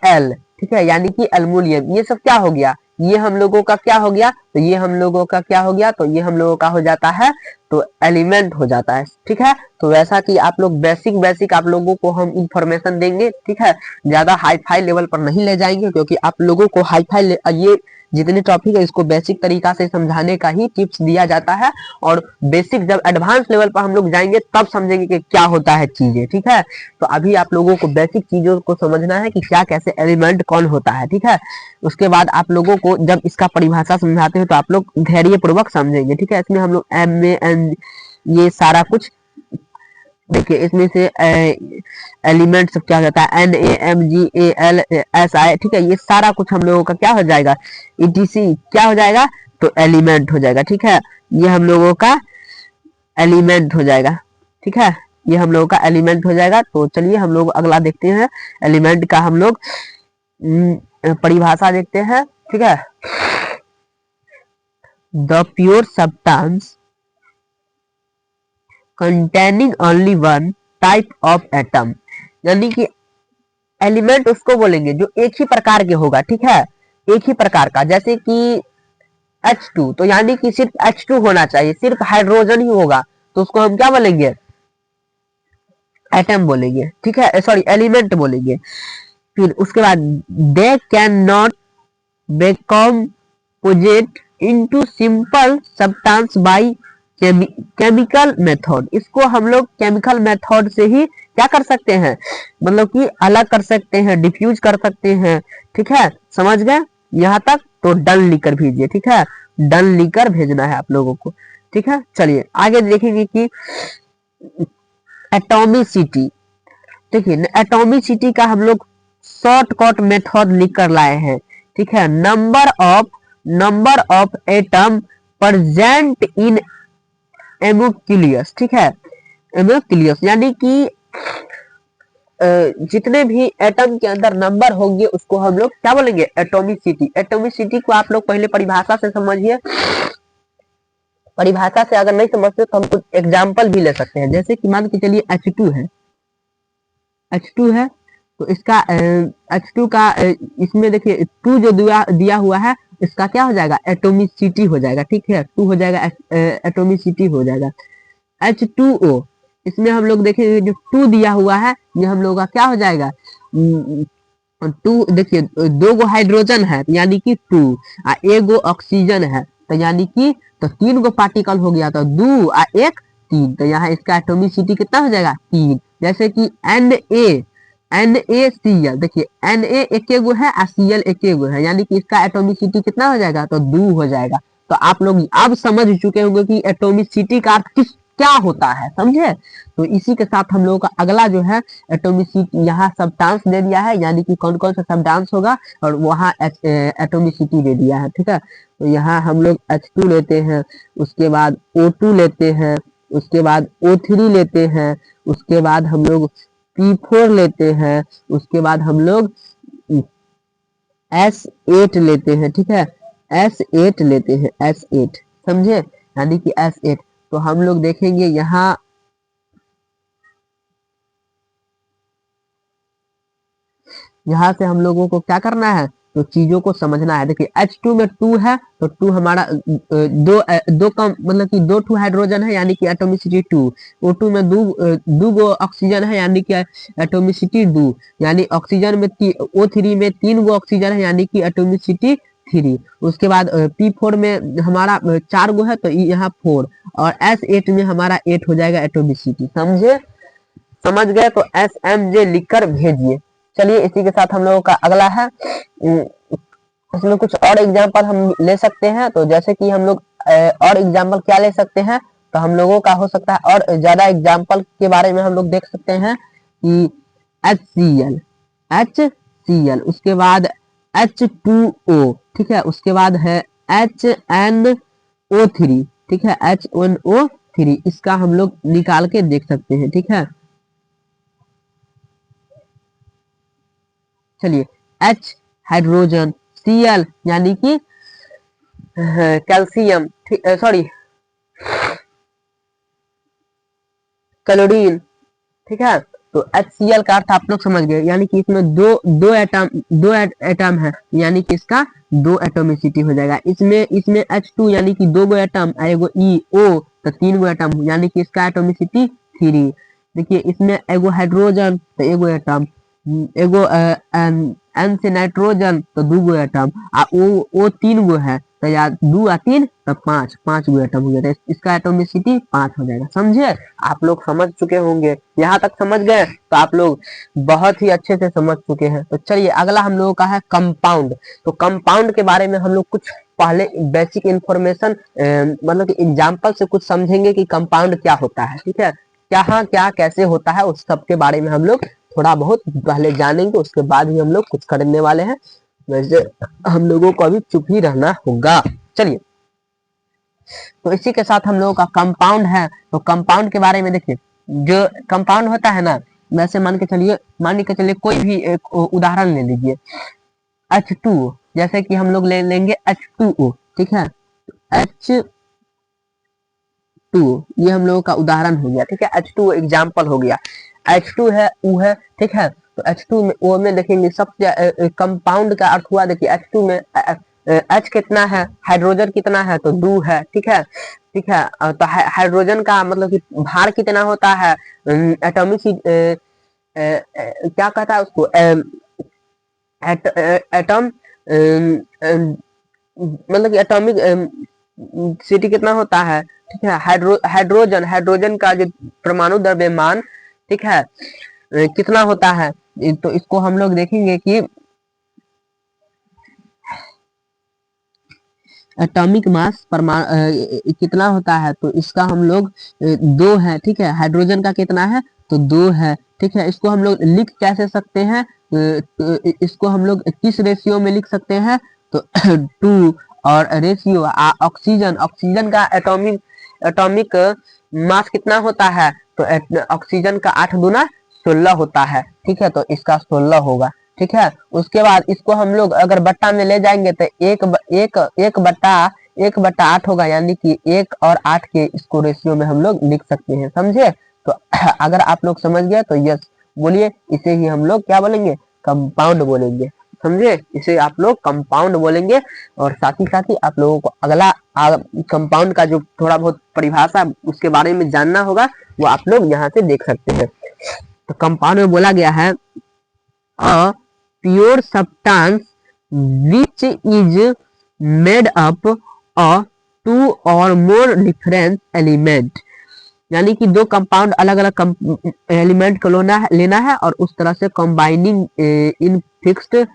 Al, ठीक है, यानी कि एल्युमिनियम। ये सब क्या हो गया, ये हम लोगों का क्या हो गया, तो ये हम लोगों का क्या हो गया, तो ये हम लोगों का हो जाता है, तो एलिमेंट हो जाता है, ठीक है। तो वैसा कि आप लोग बेसिक आप लोगों को हम इंफॉर्मेशन देंगे, ठीक है। ज्यादा हाई फाई लेवल पर नहीं ले जाएंगे, क्योंकि आप लोगों को हाई फाई ये जितने टॉपिक है इसको बेसिक तरीका से समझाने का ही टिप्स दिया जाता है, और बेसिक जब एडवांस लेवल पर हम लोग जाएंगे तब समझेंगे कि क्या होता है चीजें, ठीक है। तो अभी आप लोगों को बेसिक चीजों को समझना है कि क्या कैसे एलिमेंट कौन होता है, ठीक है। उसके बाद आप लोगों को जब इसका परिभाषा समझाते हैं तो आप लोग धैर्य पूर्वक समझेंगे, ठीक है। इसमें हम लोग एम ये सारा कुछ देखिए, इसमें से एलिमेंट सब क्या हो जाता है, NaMgAlSi, ठीक है। ये सारा कुछ हम लोगों का क्या हो जाएगा, ETC क्या हो जाएगा, तो एलिमेंट हो जाएगा, ठीक है। ये हम लोगों का एलिमेंट हो जाएगा, ठीक है। ये हम लोगों का एलिमेंट हो जाएगा। तो चलिए हम लोग अगला देखते हैं, एलिमेंट का हम लोग परिभाषा देखते हैं, ठीक है। The pure substance containing only one type of atom, यानी कि एलिमेंट उसको बोलेंगे जो एक ही प्रकार के होगा, ठीक है, एक ही प्रकार का। जैसे कि H2, तो यानी कि सिर्फ H2 होना चाहिए, सिर्फ हाइड्रोजन ही होगा, तो उसको हम क्या बोलेंगे, एटम बोलेंगे, ठीक है, सॉरी एलिमेंट बोलेंगे। फिर उसके बाद they can not decomposite into simple substance by chemical method. इसको हम लोग केमिकल मेथड से ही क्या कर सकते हैं, मतलब कि अलग कर सकते हैं, डिफ्यूज कर सकते हैं, ठीक है। समझ गए यहाँ तक, तो डन लिखकर भेजिए, ठीक है। डन लिखकर भेजना है आप लोगों को, ठीक है। चलिए आगे देखेंगे कि एटॉमिसिटी। देखिए, एटॉमिसिटी का हम लोग शॉर्टकट मेथड लिख कर लाए हैं, ठीक है। Number of atom present in a molecules, ठीक है, एमोक्यूलियस यानी कि जितने भी एटम के अंदर नंबर होंगे उसको हम लोग क्या बोलेंगे, एटॉमिसिटी। एटॉमिसिटी को आप लोग पहले परिभाषा से समझिए, परिभाषा से अगर नहीं समझते तो हम कुछ एग्जाम्पल भी ले सकते हैं। जैसे कि मान के चलिए H2 है, H2 है, तो इसका H2 का इसमें देखिए 2 जो दिया हुआ है, इसका क्या हो जाएगा, एटोमिसिटी हो जाएगा, ठीक है। 2 हो जाएगा, एटोमिसिटी हो जाएगा। H2O, इसमें हम लोग देखेंगे जो 2 दिया हुआ है, ये हम लोग का क्या हो जाएगा, 2, देखिए 2 गो हाइड्रोजन है यानी कि 2, और 1 गो ऑक्सीजन है तो यानी कि, तो 3 गो पार्टिकल हो गया, तो 2 और 1 3, तो यहाँ इसका एटोमिसिटी कितना हो जाएगा, 3। जैसे कि NaCl, देखिए Na एक गो है और Cl एक गो है, यानी कि इसका एटोमिसिटी कितना हो जाएगा, तो 2 हो जाएगा। तो आप लोग अब समझ चुके होंगे कि एटोमिसिटी का अर्थ क्या होता है, समझे। तो इसी के साथ हम लोगों का अगला जो है एटोमिसिटी, यहाँ सब्सटेंस दे दिया है, यानी कि कौन कौन सा सब्सटेंस होगा, और वहाँ एटोमिसिटी दे दिया है, ठीक है। तो यहाँ हम लोग H2 लेते हैं, उसके बाद O2 लेते हैं, उसके बाद O3 लेते हैं, उसके बाद हम लोग P4 लेते हैं, उसके बाद हम लोग S8 लेते हैं, ठीक है, S8 लेते हैं, S8, समझे, यानी कि S8। तो हम लोग देखेंगे यहाँ यहाँ से हम लोगों को क्या करना है, तो चीजों को समझना है। देखिए H2 में 2 है तो 2 हमारा दो कम मतलब कि दो टू हाइड्रोजन है यानी कि एटोमिसिटी 2। O2 में दो गो ऑक्सीजन है यानी कि एटोमिसिटी 2। यानी ऑक्सीजन में O3 में 3 गो ऑक्सीजन है यानी कि एटोमिसिटी 3। उसके बाद P4 में हमारा 4 गो है तो यहाँ 4 और S8 में हमारा 8 हो जाएगा एटोमिसिटी। समझे? समझ गए तो SMJ लिखकर भेजिए। चलिए इसी के साथ हम लोगों का अगला है, इसमें कुछ और एग्जाम्पल हम ले सकते हैं। तो जैसे कि हम लोग और एग्जाम्पल क्या ले सकते हैं, तो हम लोगों का हो सकता है और ज्यादा एग्जाम्पल के बारे में हम लोग देख सकते हैं कि HCl, उसके बाद H2O, ठीक है, उसके बाद है HNO3, ठीक है, HNO3, इसका हम लोग निकाल के देख सकते हैं। ठीक है, चलिए H हाइड्रोजन, Cl यानी कि कैल्शियम, सॉरी क्लोरीन, ठीक है। तो HCl का अर्थ आप लोग समझ गए, यानी कि इसमें दो एटम है यानी कि इसका 2 एटोमिसिटी हो जाएगा। इसमें H2 यानी कि 2 गो एटम, एगो E O तो 3 गो एटम यानी कि इसका एटोमिसिटी 3। देखिए इसमें एगो हाइड्रोजन तो एगो एटम, एगो एन से नाइट्रोजन तो 2 गो एटम, ओ 3 गो है तो या 2 या 3 तो 5 गो एटम हो गया, तो इसका एटोमिसिटी 5 हो जाएगा। समझे? आप लोग समझ चुके होंगे, यहाँ तक समझ गए तो आप लोग बहुत ही अच्छे से समझ चुके हैं। तो चलिए अगला हम लोगों का है कंपाउंड। तो कंपाउंड के बारे में हम लोग कुछ पहले बेसिक इंफॉर्मेशन मतलब कि एग्जाम्पल से कुछ समझेंगे कि कंपाउंड क्या होता है। ठीक है, क्या क्या कैसे होता है उस सब के बारे में हम लोग थोड़ा बहुत पहले जानेंगे, उसके बाद ही हम लोग कुछ करने वाले हैं। वैसे हम लोगों को अभी चुप ही रहना होगा। चलिए तो इसी के साथ हम लोगों का कंपाउंड है। तो कंपाउंड के बारे में देखिए, जो कंपाउंड होता है ना, वैसे मान के चलिए कोई भी एक उदाहरण ले लीजिए H2O, जैसे कि हम लोग ले लेंगे H2O, ठीक है, H2 ये हम लोगों का उदाहरण हो गया। ठीक है, H2O एग्जाम्पल हो गया। H2 है U है, ठीक है, तो H2 में O में देखेंगे सबसे कंपाउंड का अर्थ हुआ। देखिए H2 में H कितना है, हाइड्रोजन कितना है, तो 2 है। ठीक है, ठीक है, तो हाइड्रोजन का मतलब कि भार कितना होता है, एटॉमिक क्या कहता है उसको, एटम मतलब कि एटॉमिक सिटी कितना होता है। ठीक है, हाइड्रोजन का जो परमाणु द्रव्यमान, ठीक है, कितना होता है, तो इसको हम लोग देखेंगे कि एटॉमिक मास कितना होता है, तो इसका हम लोग 2 है। ठीक है, हाइड्रोजन का कितना है, तो 2 है। ठीक है, इसको हम लोग लिख कैसे सकते हैं, तो इसको हम लोग किस रेशियो में लिख सकते हैं, तो 2 और रेशियो ऑक्सीजन का एटॉमिक मास कितना होता है, तो ऑक्सीजन का 8 गुना 16 होता है। ठीक है, तो इसका 16 होगा। ठीक है, उसके बाद इसको हम लोग अगर बट्टा में ले जाएंगे तो एक बट्टा 8 होगा, यानी कि 1 और 8 के इसको रेशियो में हम लोग लिख सकते हैं। समझे? तो अगर आप लोग समझ गए तो यस बोलिए, इसे ही हम लोग क्या बोलेंगे, कंपाउंड बोलेंगे। समझे? इसे आप लोग कंपाउंड बोलेंगे। और साथ ही आप लोगों को अगला कंपाउंड का जो थोड़ा बहुत परिभाषा उसके बारे में जानना होगा, वो आप लोग यहाँ से देख सकते हैं। तो कंपाउंड में बोला गया है a pure substance which is made up of 2 or more different element, यानी कि 2 कंपाउंड अलग अलग एलिमेंट को लेना है और उस तरह से combining in fixed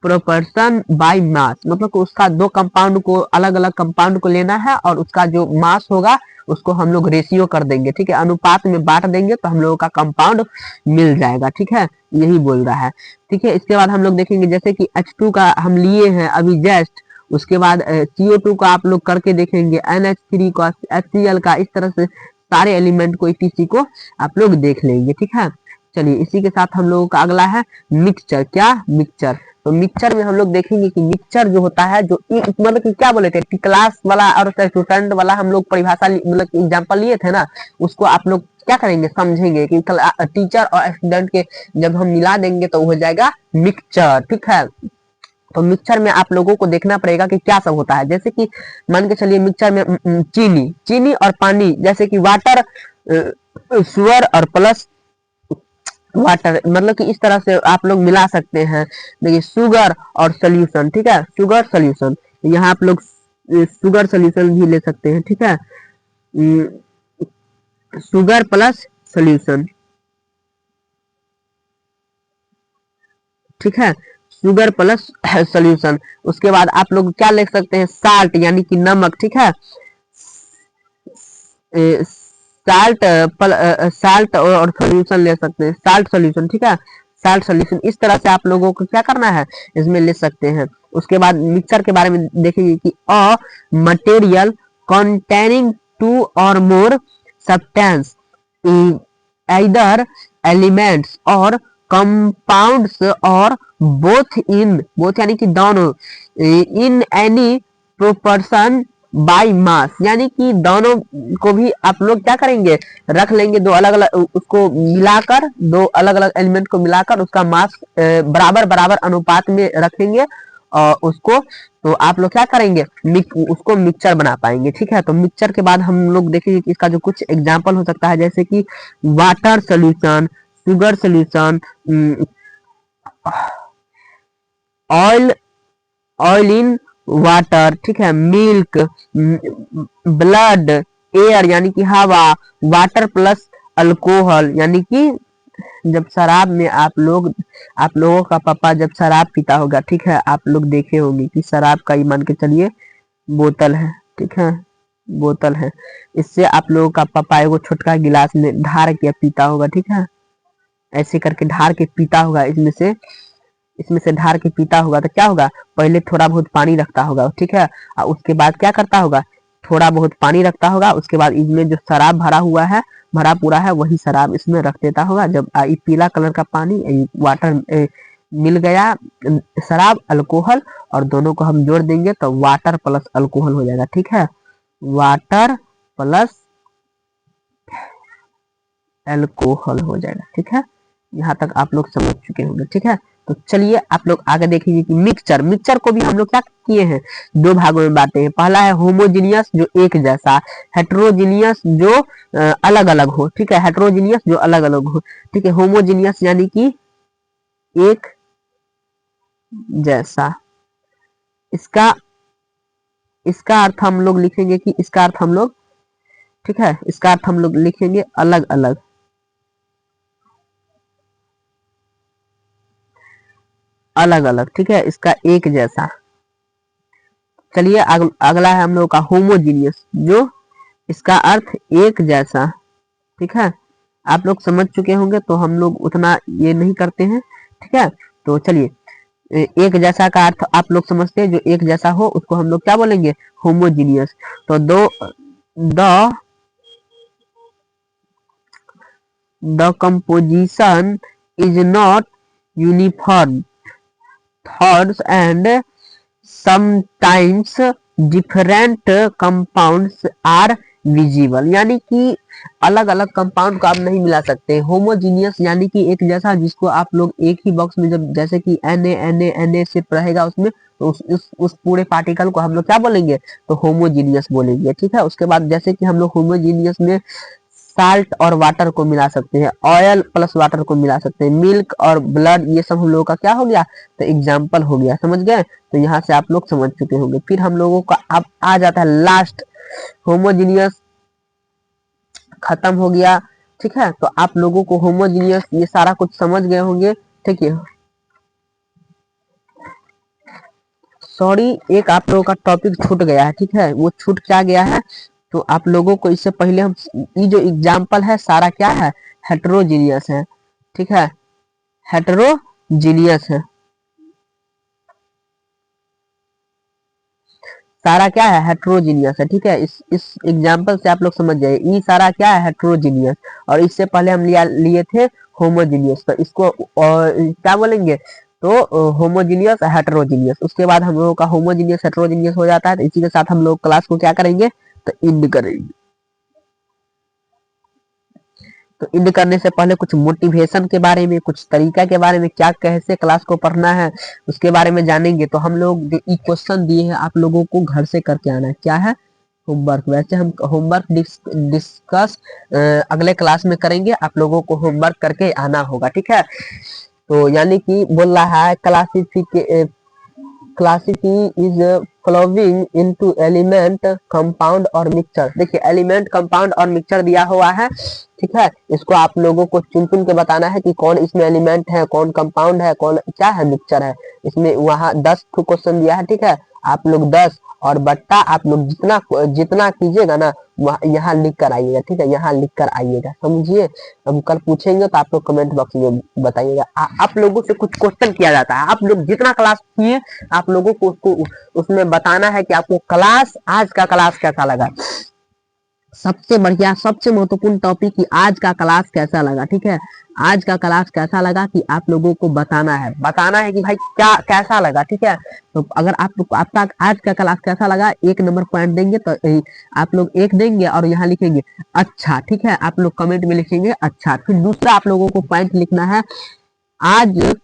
proportion by mass, मतलब उसका 2 कंपाउंड को अलग अलग कंपाउंड को लेना है और उसका जो मास होगा उसको हम लोग रेशियो कर देंगे। ठीक है, अनुपात में बांट देंगे तो हम लोगों का कंपाउंड मिल जाएगा। ठीक है, यही बोल रहा है। ठीक है, इसके बाद हम लोग देखेंगे जैसे कि H2 का हम लिए हैं अभी जस्ट, उसके बाद CO2 का आप लोग करके देखेंगे, NH3 का, HCl का, इस तरह से सारे एलिमेंट को इसी को आप लोग देख लेंगे। ठीक है, चलिए इसी के साथ हम लोगों का अगला है मिक्सचर। क्या? मिक्सचर। तो मिक्सचर में हम लोग देखेंगे कि मिक्सचर जो होता है, जो मतलब कि क्या बोले थे, क्लास वाला और स्टूडेंट वाला हम लोग परिभाषा मतलब एग्जांपल लिए थे ना, उसको आप लोग क्या करेंगे, समझेंगे कि टीचर और स्टूडेंट के जब हम मिला देंगे तो हो जाएगा मिक्सचर। ठीक है, तो मिक्सचर में आप लोगों को देखना पड़ेगा कि क्या सब होता है। जैसे कि मान के चलिए मिक्सचर में चीनी चीनी और पानी, जैसे कि वाटर शुगर और प्लस वाटर, मतलब कि इस तरह से आप लोग मिला सकते हैं। देखिए शुगर और सोल्यूशन, ठीक है, शुगर सोल्यूशन, यहाँ आप लोग शुगर सोल्यूशन भी ले सकते हैं। ठीक है, शुगर प्लस सोल्यूशन, ठीक है, शुगर प्लस सोल्यूशन। उसके बाद आप लोग क्या ले सकते हैं, साल्ट यानी कि नमक। ठीक है, साल्ट साल्ट और सोल्यूशन ले सकते हैं, साल्ट सोल्यूशन। ठीक है, साल्ट सोल्यूशन, इस तरह से आप लोगों को क्या करना है, इसमें ले सकते हैं। उसके बाद मिक्सचर के बारे में देखेंगे कि अ मटेरियल कंटेनिंग टू और मोर सब्सटेंस either elements और कंपाउंड्स और बोथ यानी कि दोनों, in any proportion by mass, यानी कि दोनों को भी आप लोग क्या करेंगे, रख लेंगे दो अलग अलग, उसको मिलाकर, दो अलग अलग एलिमेंट को मिलाकर उसका मास बराबर बराबर अनुपात में रखेंगे और उसको, तो आप लोग क्या करेंगे, उसको मिक्सचर बना पाएंगे। ठीक है, तो मिक्सचर के बाद हम लोग देखेंगे कि इसका जो कुछ एग्जाम्पल हो सकता है, जैसे कि water solution, sugar solution, oil oil in water, ठीक है, मिल्क, ब्लड, एयर यानी कि हवा, वाटर प्लस अल्कोहल, यानी कि जब शराब में आप लोगों का पापा जब शराब पीता होगा, ठीक है, आप लोग देखे होंगे कि शराब का ही मान के चलिए बोतल है, ठीक है, बोतल है, इससे आप लोगों का पापा एगो छोटका गिलास में ढार के पीता होगा। ठीक है, ऐसे करके ढार के पीता होगा, इसमें से ढार के पीता होगा तो क्या होगा, पहले थोड़ा बहुत पानी रखता होगा। ठीक है, और उसके बाद क्या करता होगा, थोड़ा बहुत पानी रखता होगा, उसके बाद इसमें जो शराब भरा हुआ है, भरा पूरा है, वही शराब इसमें रख देता होगा। जब पीला कलर का पानी वाटर मिल गया, शराब अल्कोहल, और दोनों को हम जोड़ देंगे तो वाटर प्लस अल्कोहल हो जाएगा। ठीक है, वाटर प्लस अल्कोहल हो जाएगा। ठीक है, यहाँ तक आप लोग समझ चुके होंगे। ठीक है, तो चलिए आप लोग आगे देखेंगे कि मिक्सचर मिक्सचर को भी हम लोग क्या किए हैं, दो भागों में बांटे हैं। पहला है होमोजीनियस जो एक जैसा, हेट्रोजीनियस जो अलग अलग हो। ठीक है, हेट्रोजीनियस जो अलग अलग हो। ठीक है, होमोजीनियस यानी कि एक जैसा, इसका इसका अर्थ हम लोग लिखेंगे कि इसका अर्थ हम लोग, ठीक है, इसका अर्थ हम लोग लिखेंगे अलग अलग, अलग अलग। ठीक है, इसका एक जैसा। चलिए अगला है हम लोग का होमोजीनियस, जो इसका अर्थ एक जैसा। ठीक है, आप लोग समझ चुके होंगे तो हम लोग उतना ये नहीं करते हैं। ठीक है, तो चलिए एक जैसा का अर्थ आप लोग समझते हैं, जो एक जैसा हो उसको हम लोग क्या बोलेंगे, होमोजीनियस। तो the composition is not uniform thoughts and sometimes different compounds are visible, यानी कि अलग अलग कंपाउंड को आप नहीं मिला सकते। होमोजीनियस यानी कि एक जैसा, जिसको आप लोग एक ही बॉक्स में, जब जैसे कि Na से रहेगा उसमें, तो उस पूरे पार्टिकल को हम लोग क्या बोलेंगे, तो होमोजीनियस बोलेंगे। ठीक है, उसके बाद जैसे कि हम लोग होमोजीनियस में साल्ट और वाटर को मिला सकते हैं, ऑयल प्लस वाटर को मिला सकते हैं, मिल्क और ब्लड, ये सब हम लोगों का क्या हो गया, तो एग्जाम्पल हो गया। समझ गए, तो यहाँ से आप लोग समझ चुके होंगे। फिर हम लोगों का अब आ जाता है लास्ट, होमोजीनियस खत्म हो गया। ठीक है, तो आप लोगों को होमोजीनियस ये सारा कुछ समझ गए होंगे। ठीक है, सॉरी एक आप लोगों का टॉपिक छूट गया है। ठीक है, वो छूट क्या गया है, तो आप लोगों को इससे पहले हम, ये जो एग्जाम्पल है सारा क्या है, हेट्रोजीनियस है। ठीक है, हेट्रोजीनियस है, सारा क्या है, हेट्रोजीनियस है। ठीक है, इस एग्जाम्पल से आप लोग समझ जाए, ये सारा क्या है, हेट्रोजीनियस। और इससे पहले हम लिए थे होमोजीनियस, तो इसको क्या बोलेंगे, तो होमोजीनियस हेट्रोजीनियस। उसके बाद हम लोगों का होमोजीनियस हेट्रोजीनियस हो जाता है। तो इसी के साथ हम लोग क्लास को क्या करेंगे, तो इंड करेंगे। तो इंड करने से पहले कुछ मोटिवेशन के बारे में, कुछ तरीका के बारे में, क्या कैसे क्लास को पढ़ना है उसके बारे में जानेंगे। तो हम लोग क्वेश्चन दिए हैं, आप लोगों को घर से करके आना है। क्या है? होमवर्क। वैसे हम होमवर्क डिस्कस अगले क्लास में करेंगे, आप लोगों को होमवर्क करके आना होगा, ठीक है। तो यानी कि बोल रहा है classify is following into element, compound और मिक्सचर। देखिए एलिमेंट, कंपाउंड और मिक्सचर दिया हुआ है, ठीक है। इसको आप लोगों को चुन चुन के बताना है कि कौन इसमें एलिमेंट है, कौन कंपाउंड है, कौन क्या है, मिक्सचर है। इसमें वहां 10 क्वेश्चन दिया है, ठीक है। आप लोग 10 और बट्टा आप लोग जितना जितना कीजिएगा ना यहाँ लिख कर आइएगा, ठीक है। यहाँ लिख कर आइएगा, समझिए। हम कल पूछेंगे तो आप लोग कमेंट बॉक्स में बताइएगा। आप लोगों से कुछ क्वेश्चन किया जाता है, आप लोग जितना क्लास किए आप लोगों को उसको उसमें बताना है कि आपको क्लास, आज का क्लास कैसा लगा। सबसे बढ़िया, सबसे महत्वपूर्ण टॉपिक कि आज का क्लास कैसा लगा, ठीक है। आज का क्लास कैसा लगा कि आप लोगों को बताना है कि भाई क्या कैसा लगा, ठीक है। तो अगर आपका आज का क्लास कैसा लगा, 1 नंबर पॉइंट देंगे तो आप लोग 1 देंगे और यहाँ लिखेंगे अच्छा, ठीक है। आप लोग कमेंट में लिखेंगे अच्छा। फिर दूसरा आप लोगों को पॉइंट लिखना है, आज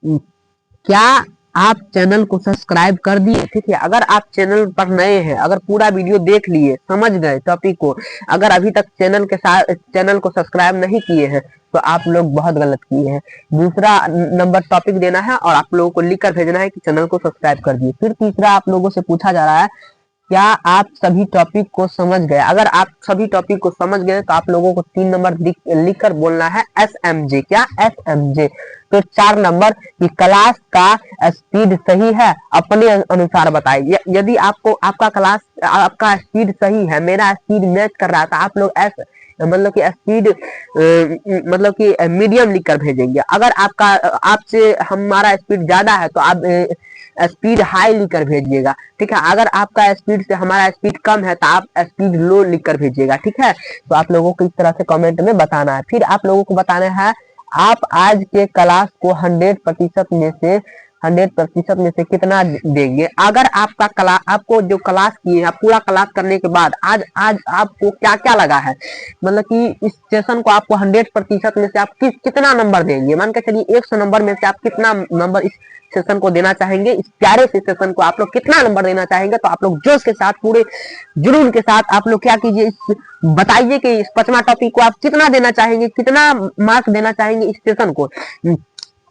क्या आप चैनल को सब्सक्राइब कर दिए, ठीक है। अगर आप चैनल पर नए हैं, अगर पूरा वीडियो देख लिए, समझ गए टॉपिक को, अगर अभी तक चैनल को सब्सक्राइब नहीं किए हैं तो आप लोग बहुत गलत किए हैं। दूसरा नंबर टॉपिक देना है और आप लोगों को लिख कर भेजना है कि चैनल को सब्सक्राइब कर दिए। फिर तीसरा आप लोगों से पूछा जा रहा है क्या आप सभी टॉपिक को समझ गए। अगर आप सभी टॉपिक को समझ गए तो आप लोगों को 3 नंबर लिख कर बोलना है SMJ। क्या? SMJ। तो 4 नंबर कि क्लास का स्पीड सही है, अपने अनुसार बताइए। यदि आपका स्पीड सही है, मेरा स्पीड मैच कर रहा था, आप लोग मतलब कि स्पीड मतलब कि मीडियम लिख कर भेजेंगे। अगर आपसे हमारा स्पीड ज्यादा है तो आप स्पीड हाई लिख कर भेजिएगा, ठीक है। अगर आपका स्पीड से हमारा स्पीड कम है तो आप स्पीड लो लिख कर भेजिएगा, ठीक है। तो आप लोगों को इस तरह से कमेंट में बताना है। फिर आप लोगों को बताना है आप आज के क्लास को 100% में से कितना देंगे। अगर आपको जो क्लास किए, आप पूरा क्लास करने के बाद आज आपको क्या क्या लगा है, मतलब कि इस सेशन को आपको 100% में से आप कितना नंबर देंगे। मान के चलिए 100 नंबर में से आप कितना नंबर इस सेशन को देना चाहेंगे, इस प्यारे से सेशन को आप लोग कितना नंबर देना चाहेंगे। तो आप लोग जोश के साथ, पूरे जुनून के साथ आप लोग क्या कीजिए, बताइए कि इस 5वां टॉपिक को आप कितना देना चाहेंगे, कितना मार्क्स देना चाहेंगे इस सेशन को।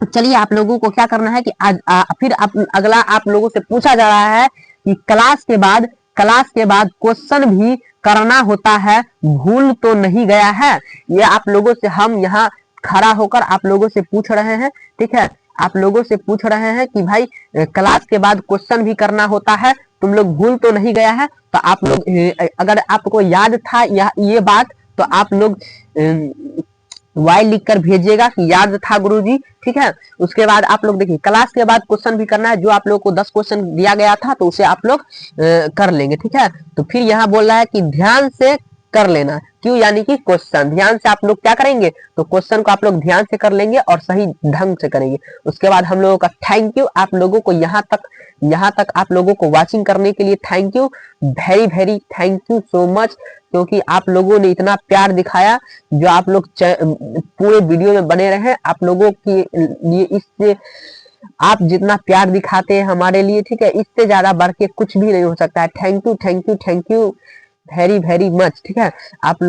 चलिए आप लोगों को क्या करना है कि आज फिर अगला आप लोगों से पूछा जा रहा है कि क्लास के बाद क्वेश्चन भी करना होता है, भूल तो नहीं गया है। ये आप लोगों से हम यहाँ खड़ा होकर आप लोगों से पूछ रहे हैं, ठीक है। आप लोगों से पूछ रहे हैं कि भाई क्लास के बाद क्वेश्चन भी करना होता है, तुम लोग भूल तो नहीं गया है। तो आप लोग अगर आपको याद था ये बात तो आप लोग वाई लिख कर भेजिएगा कि याद था गुरुजी, ठीक है। उसके बाद आप लोग देखिए क्लास के बाद क्वेश्चन भी करना है, जो आप लोग को 10 क्वेश्चन दिया गया था तो उसे आप लोग कर लेंगे, ठीक है। तो फिर यहाँ बोल रहा है कि ध्यान से कर लेना, क्यों, यानी कि क्वेश्चन ध्यान से आप लोग क्या करेंगे, तो क्वेश्चन को आप लोग ध्यान से कर लेंगे और सही ढंग से करेंगे। उसके बाद हम लोगों का थैंक यू, आप लोगों को यहाँ तक आप लोगों को वाचिंग करने के लिए thank you, very very thank you so much, क्योंकि आप लोगों ने इतना प्यार दिखाया। जो आप लोग पूरे वीडियो में बने रहे, आप लोगों के लिए इससे आप जितना प्यार दिखाते हैं हमारे लिए, ठीक है, इससे ज्यादा बढ़ के कुछ भी नहीं हो सकता है। Thank you thank you thank you very very much, ठीक है। आप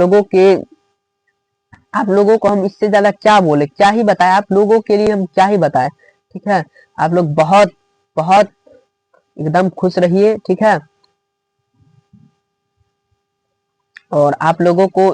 लोगों को हम इससे ज्यादा क्या बोले, क्या ही बताएं, आप लोगों के लिए हम क्या ही बताएं, ठीक है। आप लोग बहुत बहुत एकदम खुश रहिए, ठीक है। और आप लोगों को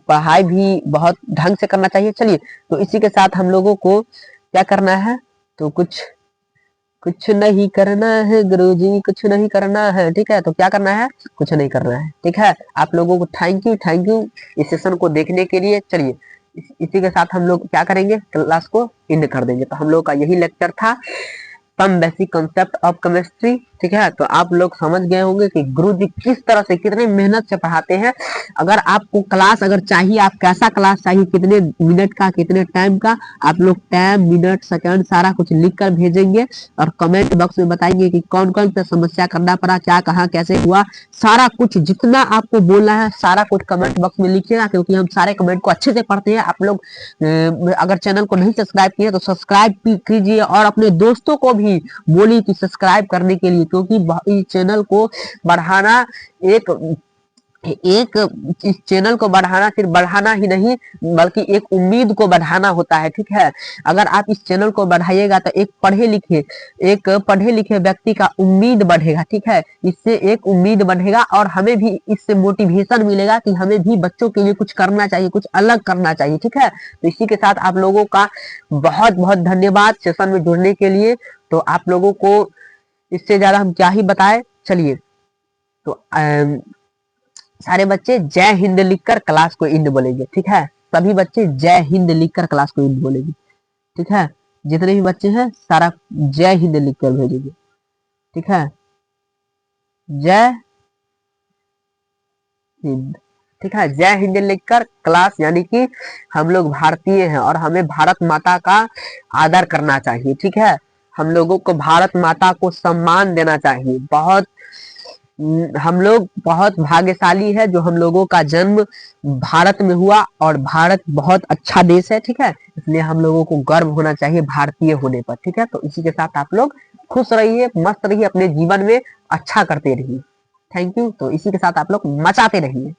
पढ़ाई भी बहुत ढंग से करना चाहिए। चलिए तो इसी के साथ हम लोगों को क्या करना है, तो कुछ नहीं करना है गुरुजी, कुछ नहीं करना है, ठीक है। तो क्या करना है, कुछ नहीं करना है, ठीक है। आप लोगों को थैंक यू इस सेशन को देखने के लिए। चलिए इसी के साथ हम लोग क्या करेंगे, क्लास को एंड कर देंगे। तो हम लोग का यही लेक्चर था, some basic concept of chemistry. ठीक है, तो आप लोग समझ गए होंगे कि गुरु जी किस तरह से कितने मेहनत से पढ़ाते हैं। अगर आपको क्लास अगर चाहिए, आप कैसा क्लास चाहिए, कितने मिनट का, कितने टाइम का, आप लोग टाइम, मिनट, सेकंड सारा कुछ लिख कर भेजेंगे और कमेंट बॉक्स में बताएंगे कि कौन कौन सा समस्या करना पड़ा, क्या कहाँ कैसे हुआ, सारा कुछ जितना आपको बोलना है सारा कुछ कमेंट बॉक्स में लिखिएगा, क्योंकि हम सारे कमेंट को अच्छे से पढ़ते हैं। आप लोग अगर चैनल को नहीं सब्सक्राइब किए तो सब्सक्राइब कीजिए और अपने दोस्तों को भी बोलिए कि सब्सक्राइब करने के लिए, क्योंकि इस चैनल को बढ़ाना एक एक इस चैनल को बढ़ाना सिर्फ बढ़ाना ही नहीं बल्कि एक उम्मीद को बढ़ाना होता है। ठीक है, अगर आप इस चैनल को बढ़ाइएगा तो एक पढ़े लिखे व्यक्ति का उम्मीद बढ़ेगा। ठीक है, इससे एक उम्मीद बढ़ेगा और हमें भी इससे मोटिवेशन मिलेगा कि हमें भी बच्चों के लिए कुछ करना चाहिए, कुछ अलग करना चाहिए। ठीक है, तो इसी के साथ आप लोगों का बहुत बहुत धन्यवाद सेशन में जुड़ने के लिए। तो आप लोगों को इससे ज्यादा हम क्या ही बताएं। चलिए, तो सारे बच्चे जय हिंद लिखकर क्लास को इंड बोलेंगे। ठीक है, सभी बच्चे जय हिंद लिखकर क्लास को इंड बोलेंगे। ठीक है, जितने भी बच्चे हैं सारा जय हिंद लिखकर भेजेंगे। ठीक है, जय हिंद। ठीक है, जय हिंद लिखकर क्लास, यानी कि हम लोग भारतीय हैं और हमें भारत माता का आदर करना चाहिए। ठीक है, हम लोगों को भारत माता को सम्मान देना चाहिए। हम लोग बहुत भाग्यशाली है जो हम लोगों का जन्म भारत में हुआ और भारत बहुत अच्छा देश है। ठीक है, इसलिए हम लोगों को गर्व होना चाहिए भारतीय होने पर। ठीक है, तो इसी के साथ आप लोग खुश रहिए, मस्त रहिए, अपने जीवन में अच्छा करते रहिए। Thank you. तो इसी के साथ आप लोग मचाते रहिए।